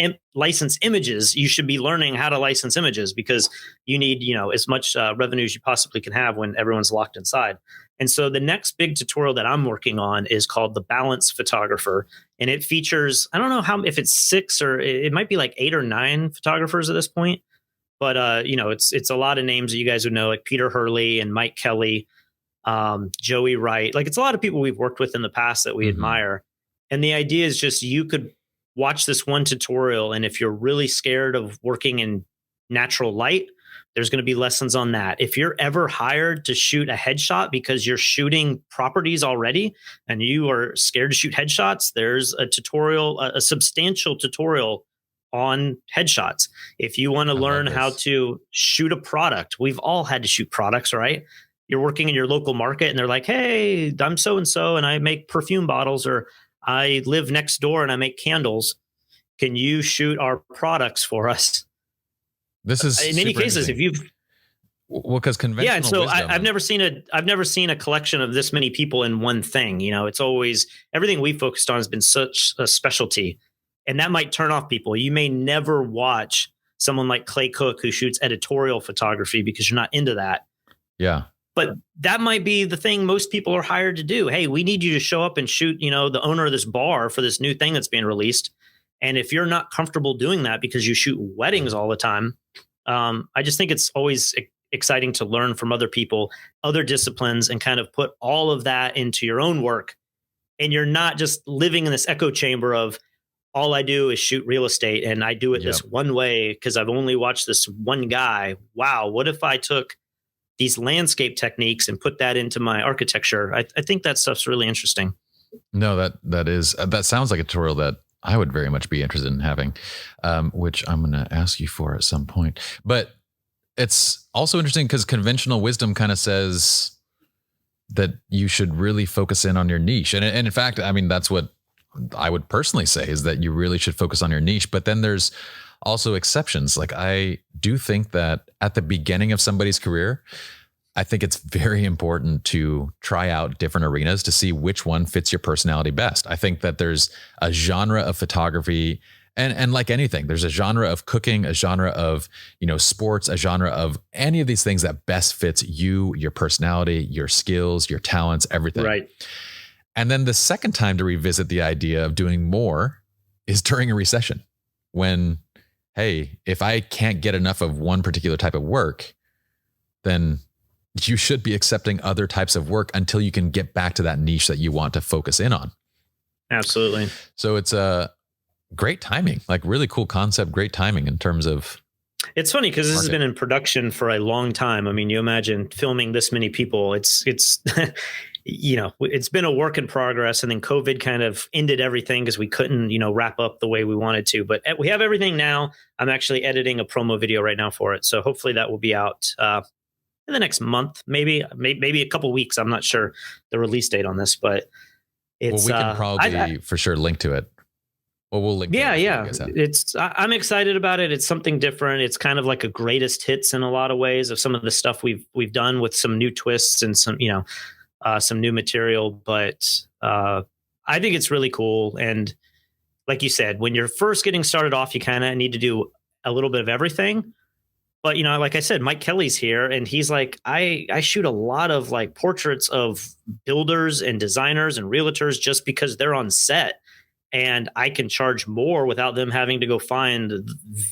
images, you should be learning how to license images because you need, as much revenue as you possibly can have when everyone's locked inside. And so the next big tutorial that I'm working on is called the Balanced Photographer. And it features, I don't know if it's 6 or it might be like 8 or 9 photographers at this point. But, it's a lot of names that you guys would know, like Peter Hurley and Mike Kelly, Joey Wright. Like it's a lot of people we've worked with in the past that we admire. And the idea is just you could watch this one tutorial. And if you're really scared of working in natural light, there's going to be lessons on that. If you're ever hired to shoot a headshot because you're shooting properties already and you are scared to shoot headshots, there's a tutorial, a substantial tutorial on headshots. If you want to learn how to shoot a product, we've all had to shoot products, right? You're working in your local market and they're like, hey, I'm so-and-so and I make perfume bottles, or I live next door and I make candles. Can you shoot our products for us? This is in many cases, if you've because conventional and so wisdom, I've never seen a collection of this many people in one thing. It's always everything we focused on has been such a specialty, and that might turn off people. You may never watch someone like Clay Cook who shoots editorial photography because you're not into that. Yeah. But that might be the thing most people are hired to do. Hey, we need you to show up and shoot, the owner of this bar for this new thing that's being released. And if you're not comfortable doing that because you shoot weddings all the time, I just think it's always exciting to learn from other people, other disciplines, and kind of put all of that into your own work. And you're not just living in this echo chamber of all I do is shoot real estate and I do it this one way because I've only watched this one guy. Wow, what if I took these landscape techniques and put that into my architecture? I think that stuff's really interesting. No, that sounds like a tutorial that I would very much be interested in having, which I'm going to ask you for at some point. But it's also interesting because conventional wisdom kind of says that you should really focus in on your niche. And in fact, I mean, that's what I would personally say, is that you really should focus on your niche. But then there's also exceptions. Like I do think that at the beginning of somebody's career, I think it's very important to try out different arenas to see which one fits your personality best. I think that there's a genre of photography, and like anything, there's a genre of cooking, a genre of, sports, a genre of any of these things that best fits you, your personality, your skills, your talents, everything. Right. And then the second time to revisit the idea of doing more is during a recession, when, hey, if I can't get enough of one particular type of work, then you should be accepting other types of work until you can get back to that niche that you want to focus in on. Absolutely. So it's a great timing, like really cool concept, great timing in terms of. It's funny because this has been in production for a long time. I mean, you imagine filming this many people. It's it's been a work in progress, and then COVID kind of ended everything because we couldn't, wrap up the way we wanted to. But we have everything now. I'm actually editing a promo video right now for it, so hopefully that will be out in the next month, maybe a couple weeks. I'm not sure the release date on this, but it's. Well, we can probably for sure link to it. Well, we'll link. Yeah. I'm excited about it. It's something different. It's kind of like a greatest hits in a lot of ways of some of the stuff we've done with some new twists and some new material. But I think it's really cool. And like you said, when you're first getting started off, you kind of need to do a little bit of everything. But, like I said, Mike Kelly's here and he's like, I shoot a lot of like portraits of builders and designers and realtors just because they're on set and I can charge more without them having to go find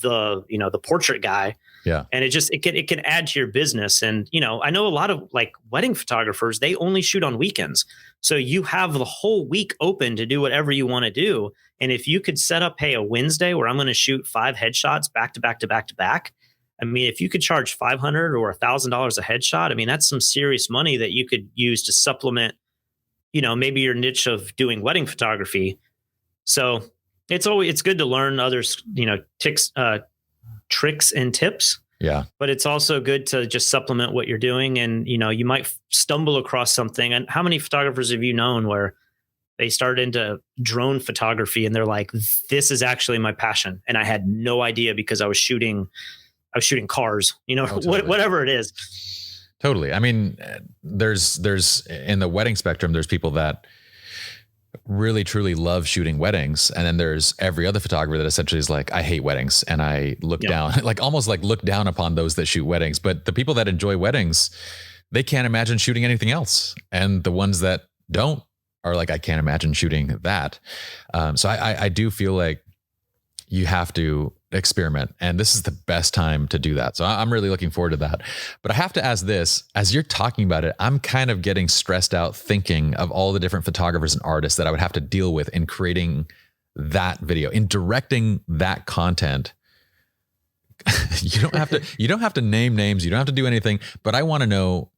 the portrait guy. Yeah. And it can add to your business. And, I know a lot of like wedding photographers, they only shoot on weekends. So you have the whole week open to do whatever you want to do. And if you could set up, hey, a Wednesday where I'm going to shoot 5 headshots back to back to back to back. I mean, if you could charge $500 or $1,000 a headshot, I mean, that's some serious money that you could use to supplement, maybe your niche of doing wedding photography. So it's good to learn others, tricks and tips. Yeah. But it's also good to just supplement what you're doing. And, you might stumble across something. And how many photographers have you known where They started into drone photography, and they're like, this is actually my passion. And I had no idea because I was shooting cars, Totally. whatever it is. Totally. I mean, there's in the wedding spectrum, there's people that really truly love shooting weddings, and then there's every other photographer that essentially is like, I hate weddings, and I look down, like almost like look down upon those that shoot weddings. But the people that enjoy weddings, they can't imagine shooting anything else, and the ones that don't are like, I can't imagine shooting that. So I do feel like you have to experiment, and this is the best time to do that. So I'm really looking forward to that. But I have to ask this, as you're talking about it, I'm kind of getting stressed out thinking of all the different photographers and artists that I would have to deal with in creating that video, in directing that content. You don't have to name names, you don't have to do anything, but I want to know,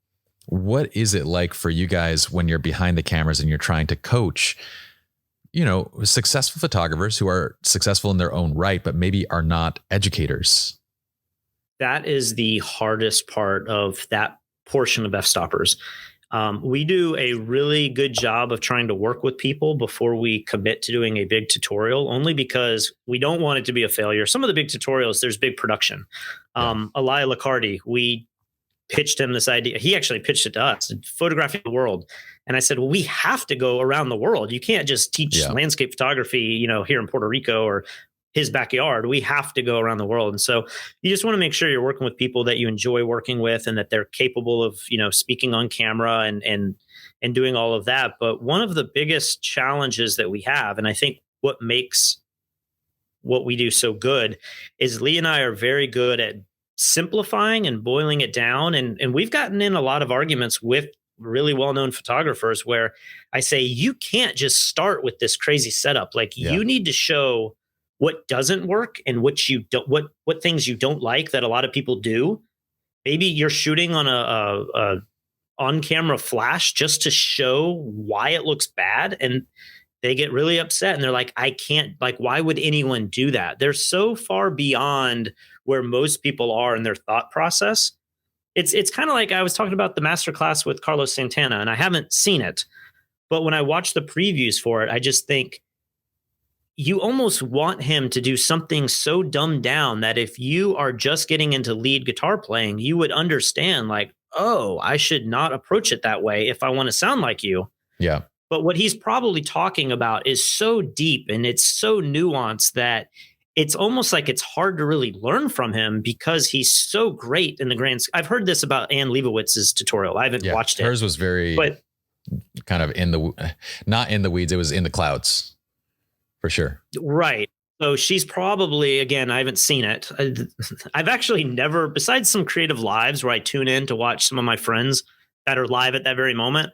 what is it like for you guys when you're behind the cameras and you're trying to coach successful photographers who are successful in their own right, but maybe are not educators? That is the hardest part of that portion of Fstoppers. We do a really good job of trying to work with people before we commit to doing a big tutorial, only because we don't want it to be a failure. Some of the big tutorials, there's big production. Elia Licardi, we pitched him this idea. He actually pitched it to us, photographing the world. And I said, well, we have to go around the world. You can't just teach landscape photography, here in Puerto Rico or his backyard. We have to go around the world. And so you just want to make sure you're working with people that you enjoy working with, and that they're capable of, speaking on camera and doing all of that. But one of the biggest challenges that we have, and I think what makes what we do so good, is Lee and I are very good at simplifying and boiling it down. And we've gotten in a lot of arguments with really well-known photographers where I say, you can't just start with this crazy setup. Like you need to show what doesn't work and what you don't, what things you don't like that a lot of people do. Maybe you're shooting on a on-camera flash just to show why it looks bad, and they get really upset and they're like, I can't, like, why would anyone do that? They're so far beyond where most people are in their thought process. It's kind of like I was talking about the masterclass with Carlos Santana, and I haven't seen it, but when I watch the previews for it, I just think you almost want him to do something so dumbed down that if you are just getting into lead guitar playing, you would understand, like, oh, I should not approach it that way if I want to sound like you. Yeah. But what he's probably talking about is so deep and it's so nuanced that it's almost like it's hard to really learn from him, because he's so great in the grand. I've heard this about Ann Leibowitz's tutorial. I haven't watched it. Hers was very kind of not in the weeds. It was in the clouds for sure. Right. So she's probably, again, I haven't seen it. I've actually never, besides some creative lives where I tune in to watch some of my friends that are live at that very moment,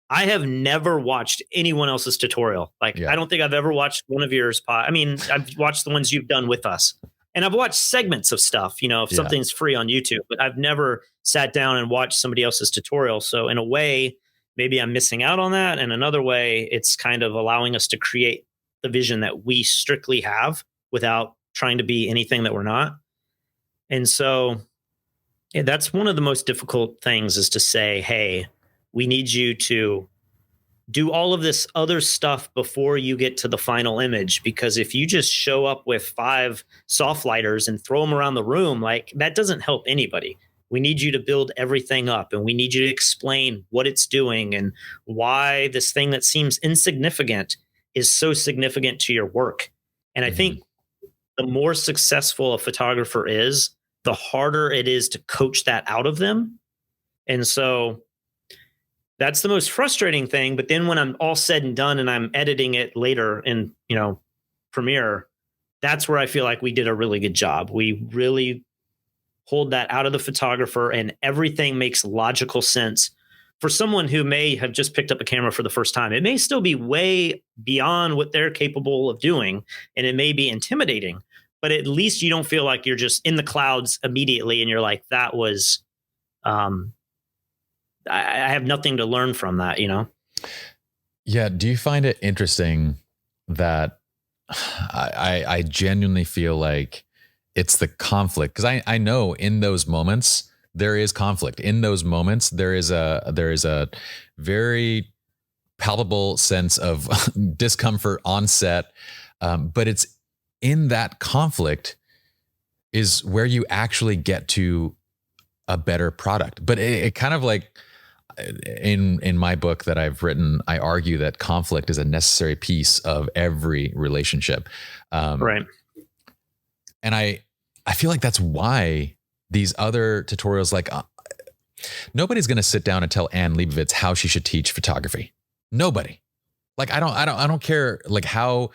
I have never watched anyone else's tutorial. Like, I don't think I've ever watched one of yours. I mean, I've watched the ones you've done with us, and I've watched segments of stuff, if something's free on YouTube, but I've never sat down and watched somebody else's tutorial. So in a way, maybe I'm missing out on that. And another way, it's kind of allowing us to create the vision that we strictly have without trying to be anything that we're not. And so that's one of the most difficult things, is to say, hey, we need you to do all of this other stuff before you get to the final image. Because if you just show up with 5 soft lighters and throw them around the room, like, that doesn't help anybody. We need you to build everything up, and we need you to explain what it's doing and why this thing that seems insignificant is so significant to your work. And I think the more successful a photographer is, the harder it is to coach that out of them. And so that's the most frustrating thing. But then when I'm all said and done and I'm editing it later in, Premiere, that's where I feel like we did a really good job. We really pulled that out of the photographer, and everything makes logical sense for someone who may have just picked up a camera for the first time. It may still be way beyond what they're capable of doing, and it may be intimidating, but at least you don't feel like you're just in the clouds immediately and you're like, that was, I have nothing to learn from that, Yeah. Do you find it interesting that I genuinely feel like it's the conflict? Because I know in those moments there is conflict. In those moments there is a very palpable sense of discomfort on set. But it's in that conflict is where you actually get to a better product. But it kind of like in my book that I've written, I argue that conflict is a necessary piece of every relationship. Right. And I feel like that's why these other tutorials, like nobody's going to sit down and tell Ann Leibovitz how she should teach photography. Nobody. Like, I don't care like how,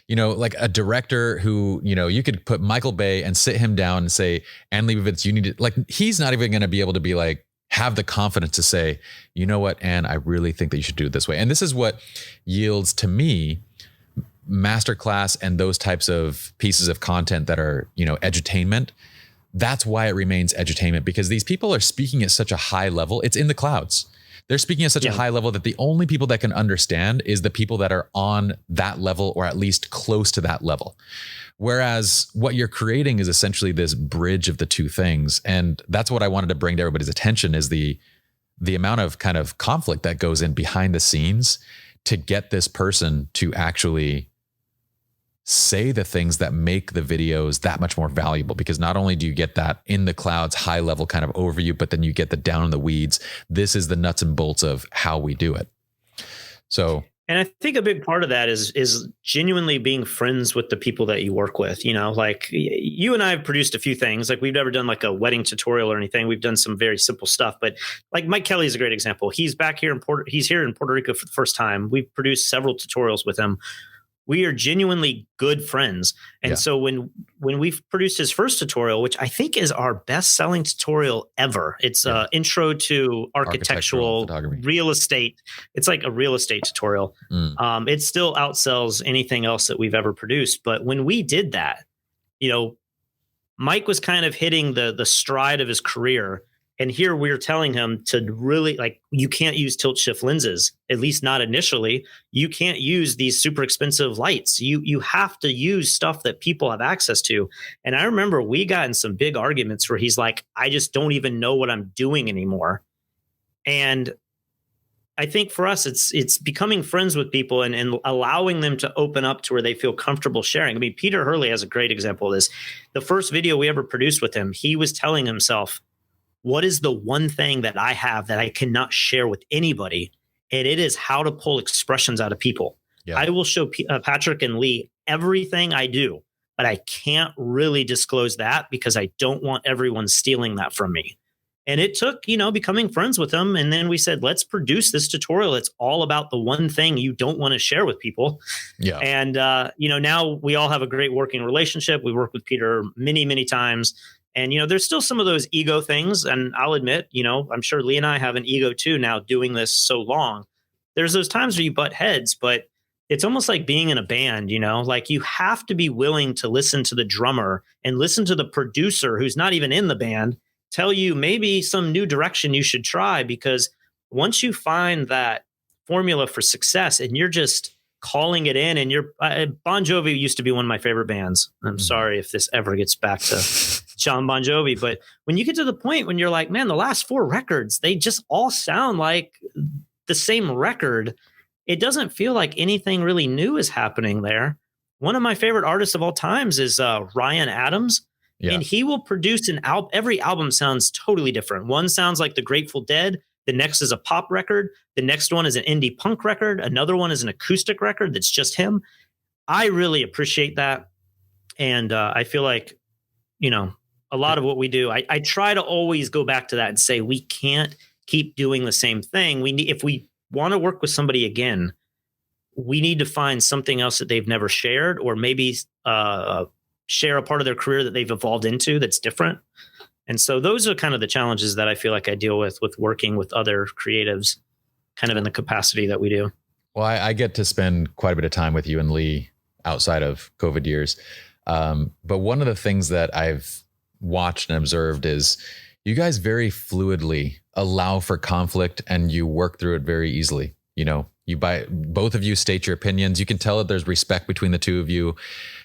like a director who, you could put Michael Bay and sit him down and say, Ann Leibovitz, you need to, like, he's not even going to be able to be like, have the confidence to say, you know what, Ann, I really think that you should do it this way. And this is what yields to me masterclass and those types of pieces of content that are, edutainment. That's why it remains edutainment, because these people are speaking at such a high level. It's in the clouds. They're speaking at such a high level that the only people that can understand is the people that are on that level, or at least close to that level. Whereas what you're creating is essentially this bridge of the two things. And that's what I wanted to bring to everybody's attention, is the amount of kind of conflict that goes in behind the scenes to get this person to actually say the things that make the videos that much more valuable. Because not only do you get that in the clouds high level kind of overview, but then you get the down in the weeds. This is the nuts and bolts of how we do it. So, and I think a big part of that is genuinely being friends with the people that you work with. Like you and I have produced a few things. Like, we've never done like a wedding tutorial or anything. We've done some very simple stuff, but like Mike Kelly is a great example. He's back here he's here in Puerto Rico for the first time. We've produced several tutorials with him. We are genuinely good friends. And so when we've produced his first tutorial, which I think is our best selling tutorial ever, it's intro to architectural real estate. It's like a real estate tutorial. It still outsells anything else that we've ever produced. But when we did that, Mike was kind of hitting the stride of his career. And here we're telling him to really, like, you can't use tilt shift lenses, at least not initially. You can't use these super expensive lights. You have to use stuff that people have access to. And I remember we got in some big arguments where he's like, I just don't even know what I'm doing anymore. And I think for us, it's becoming friends with people and allowing them to open up to where they feel comfortable sharing. I mean, Peter Hurley has a great example of this. The first video we ever produced with him, he was telling himself, what is the one thing that I have that I cannot share with anybody? And it is how to pull expressions out of people. Yeah. I will show Patrick and Lee everything I do, but I can't really disclose that because I don't want everyone stealing that from me. And it took, becoming friends with them. And then we said, let's produce this tutorial. It's all about the one thing you don't want to share with people. Yeah. And, now we all have a great working relationship. We worked with Peter many, many times. And, there's still some of those ego things. And I'll admit, I'm sure Lee and I have an ego too now doing this so long. There's those times where you butt heads, but it's almost like being in a band, like you have to be willing to listen to the drummer and listen to the producer who's not even in the band tell you maybe some new direction you should try. Because once you find that formula for success and you're just calling it in, and Bon Jovi used to be one of my favorite bands. I'm sorry if this ever gets back to John Bon Jovi, but when you get to the point when you're like, man, the last 4 records, they just all sound like the same record. It doesn't feel like anything really new is happening there. One of my favorite artists of all times is Ryan Adams. Yeah. And he will produce an album. Every album sounds totally different. One sounds like the Grateful Dead. The next is a pop record. The next one is an indie punk record. Another one is an acoustic record that's just him. I really appreciate that. And I feel like, a lot of what we do, I try to always go back to that and say, we can't keep doing the same thing. If we want to work with somebody again, we need to find something else that they've never shared, or maybe share a part of their career that they've evolved into that's different. And so those are kind of the challenges that I feel like I deal with working with other creatives kind of in the capacity that we do. Well, I get to spend quite a bit of time with you and Lee outside of COVID years. But one of the things that I've watched and observed is you guys very fluidly allow for conflict and you work through it very easily. Both of you state your opinions. You can tell that there's respect between the two of you.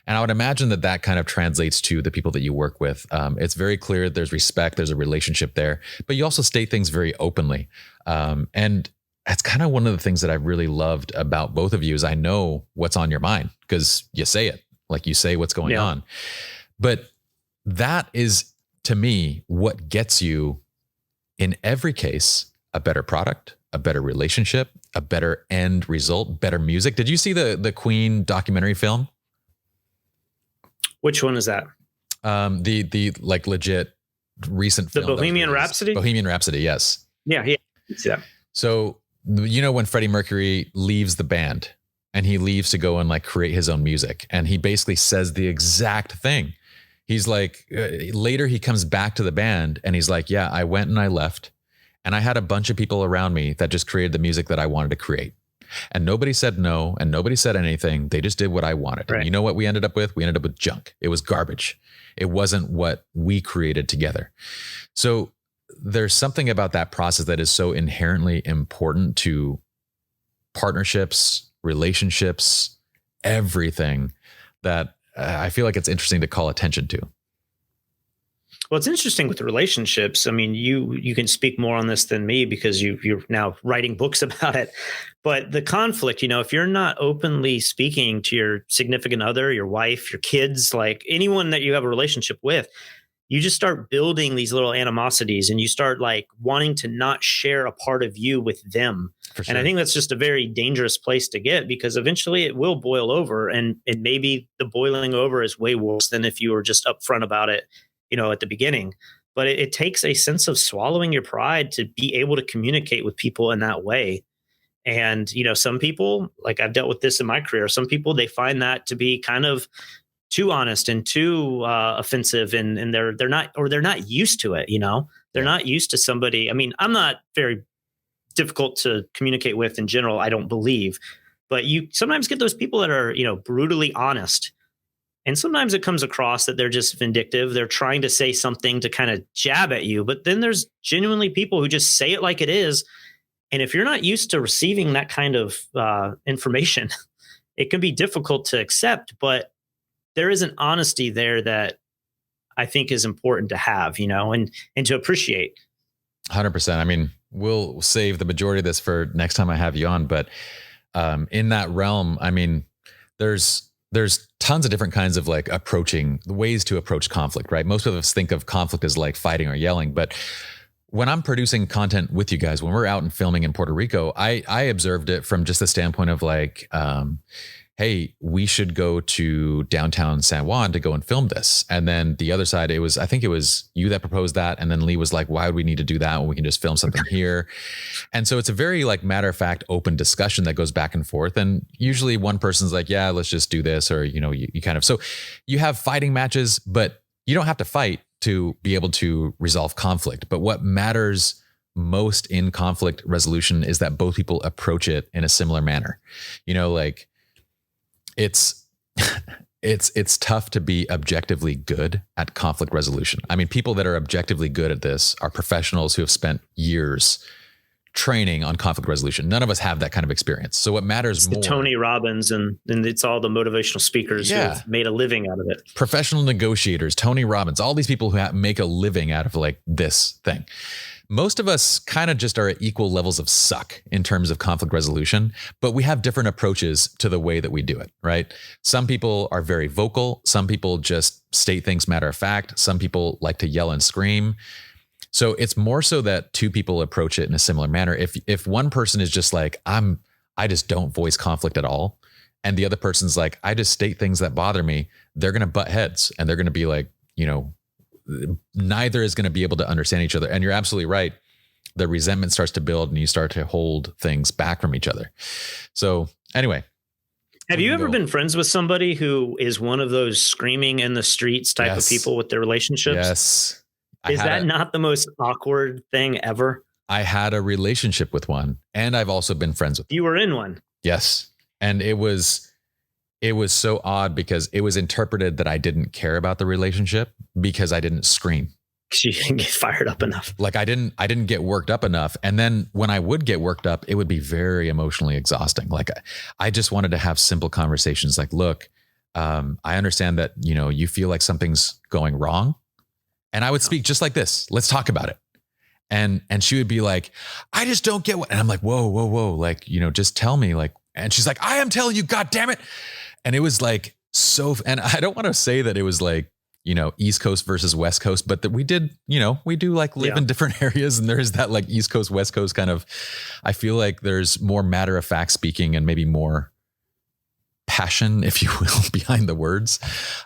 And I would imagine that kind of translates to the people that you work with. It's very clear there's respect, there's a relationship there, but you also state things very openly. And that's kind of one of the things that I really loved about both of you is I know what's on your mind because you say it, like you say what's going on. But that is, to me, what gets you in every case, a better product, a better relationship, a better end result, better music. Did you see the Queen documentary film? Which one is that? The like legit recent film. The Bohemian Rhapsody? Bohemian Rhapsody, yes. Yeah. So, when Freddie Mercury leaves the band and he leaves to go and like create his own music, and he basically says the exact thing. He's like, later he comes back to the band and he's like, yeah, I went and I left and I had a bunch of people around me that just created the music that I wanted to create. And nobody said no and nobody said anything. They just did what I wanted. Right. And you know what we ended up with? We ended up with junk. It was garbage. It wasn't what we created together. So there's something about that process that is so inherently important to partnerships, relationships, everything, that I feel like it's interesting to call attention to. Well, it's interesting with relationships. I mean, you can speak more on this than me because you're now writing books about it. But the conflict, if you're not openly speaking to your significant other, your wife, your kids, like anyone that you have a relationship with, you just start building these little animosities and you start like wanting to not share a part of you with them. For sure. And I think that's just a very dangerous place to get because eventually it will boil over, and maybe the boiling over is way worse than if you were just upfront about it, at the beginning. But it takes a sense of swallowing your pride to be able to communicate with people in that way. And, some people, like I've dealt with this in my career, some people, they find that to be kind of too honest and too offensive, and they're not used to it. They're not used to somebody. I mean, I'm not very difficult to communicate with in general, I don't believe, but you sometimes get those people that are, brutally honest. And sometimes it comes across that they're just vindictive. They're trying to say something to kind of jab at you, but then there's genuinely people who just say it like it is. And if you're not used to receiving that kind of information, it can be difficult to accept, but there is an honesty there that I think is important to have, and to appreciate. 100%. I mean, we'll save the majority of this for next time I have you on, but in that realm, I mean, there's tons of different kinds of like ways to approach conflict, right? Most of us think of conflict as like fighting or yelling, but when I'm producing content with you guys, when we're out and filming in Puerto Rico, I observed it from just the standpoint of like, hey, we should go to downtown San Juan to go and film this. And then the other side, I think it was you that proposed that. And then Lee was like, why would we need to do that when we can just film something here? And so it's a very like matter of fact, open discussion that goes back and forth. And usually one person's like, yeah, let's just do this. Or, you kind of, so you have fighting matches, but you don't have to fight to be able to resolve conflict. But what matters most in conflict resolution is that both people approach it in a similar manner. Like, it's tough to be objectively good at conflict resolution. I mean, people that are objectively good at this are professionals who have spent years training on conflict resolution. None of us have that kind of experience. So what matters more, Tony Robbins and it's all the motivational speakers who have made a living out of it. Professional negotiators, Tony Robbins, all these people who make a living out of like this thing. Most of us kind of just are at equal levels of suck in terms of conflict resolution, but we have different approaches to the way that we do it, right? Some people are very vocal. Some people just state things matter of fact. Some people like to yell and scream. So it's more so that two people approach it in a similar manner. If one person is just like, I just don't voice conflict at all, and the other person's like, I just state things that bother me, they're going to butt heads and they're going to be like, neither is going to be able to understand each other. And you're absolutely right. The resentment starts to build and you start to hold things back from each other. So anyway. Have you ever been friends with somebody who is one of those screaming in the streets type of people with their relationships? Yes. Is that not the most awkward thing ever? I had a relationship with one, and I've also been friends with them. You were in one. Yes. And it was so odd because it was interpreted that I didn't care about the relationship because I didn't scream. You didn't get fired up enough. Like I didn't get worked up enough. And then when I would get worked up, it would be very emotionally exhausting. Like I just wanted to have simple conversations like, look, I understand that, you feel like something's going wrong. And I would speak just like this. Let's talk about it. And she would be like, I just don't get what, and I'm like, whoa. Like, just tell me, like, and she's like, I am telling you, God damn it. And it was like, and I don't want to say that it was like, East Coast versus West Coast, but that we did, we do like live in different areas, and there is that like East Coast, West Coast kind of, I feel like there's more matter of fact speaking and maybe more passion, if you will, behind the words.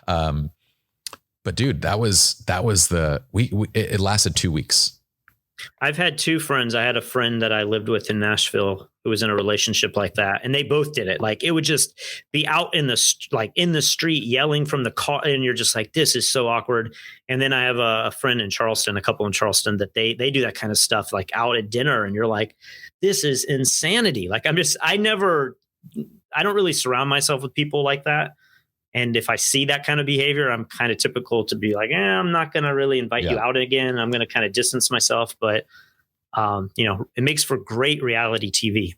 But dude, that was it lasted 2 weeks. I've had two friends. I had a friend that I lived with in Nashville who was in a relationship like that, and they both did it. Like, it would just be out in the street yelling from the car, and you're just like, this is so awkward. And then I have a friend in Charleston, a couple in Charleston, that they do that kind of stuff, like out at dinner, and you're like, this is insanity. Like, I don't really surround myself with people like that. And if I see that kind of behavior, I'm kind of typical to be like, I'm not going to really invite you out again. I'm going to kind of distance myself. But, it makes for great reality TV.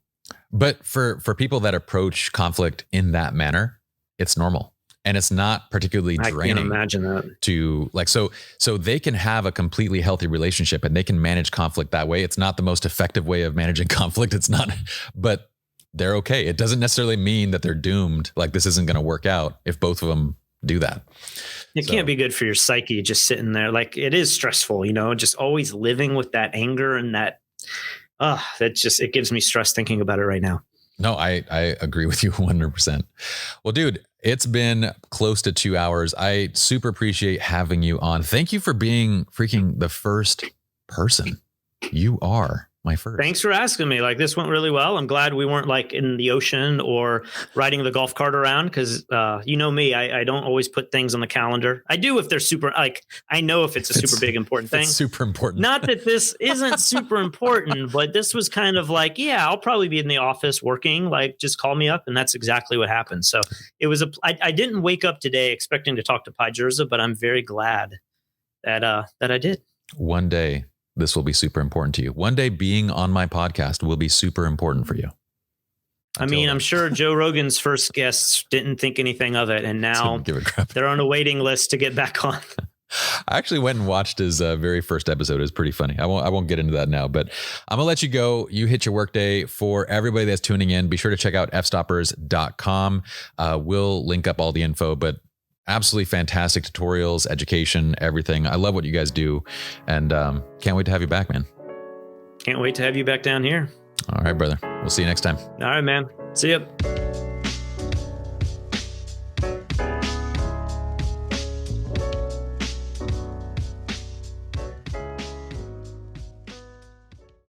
But for people that approach conflict in that manner, it's normal. And it's not particularly draining. I can imagine that. To like, so they can have a completely healthy relationship and they can manage conflict that way. It's not the most effective way of managing conflict. It's not, but they're okay. It doesn't necessarily mean that they're doomed. Like, this isn't going to work out if both of them do that. It can't be good for your psyche just sitting there. Like, it is stressful, just always living with that anger and that, it gives me stress thinking about it right now. No, I agree with you 100%. Well, dude, it's been close to 2 hours. I super appreciate having you on. Thank you for being freaking the first person. You are my first. Thanks for asking me. Like, this went really well. I'm glad we weren't like in the ocean or riding the golf cart around, because me, I don't always put things on the calendar. I do if they're super, like, I know if it's a super big important thing. It's super important. Not that this isn't super important, but this was kind of like, I'll probably be in the office working, like, just call me up. And that's exactly what happened. So it was I didn't wake up today expecting to talk to Pi Jerza, but I'm very glad that I did. One day, this will be super important to you. One day being on my podcast will be super important for you. I'm sure Joe Rogan's first guests didn't think anything of it, and now they're on a waiting list to get back on. I actually went and watched his very first episode. It was pretty funny. I won't get into that now, but I'm gonna let you go. You hit your workday. For everybody that's tuning in, be sure to check out fstoppers.com. We'll link up all the info, but absolutely fantastic tutorials, education, everything. I love what you guys do, and can't wait to have you back, man. Can't wait to have you back down here. All right, brother. We'll see you next time. All right, man. See ya.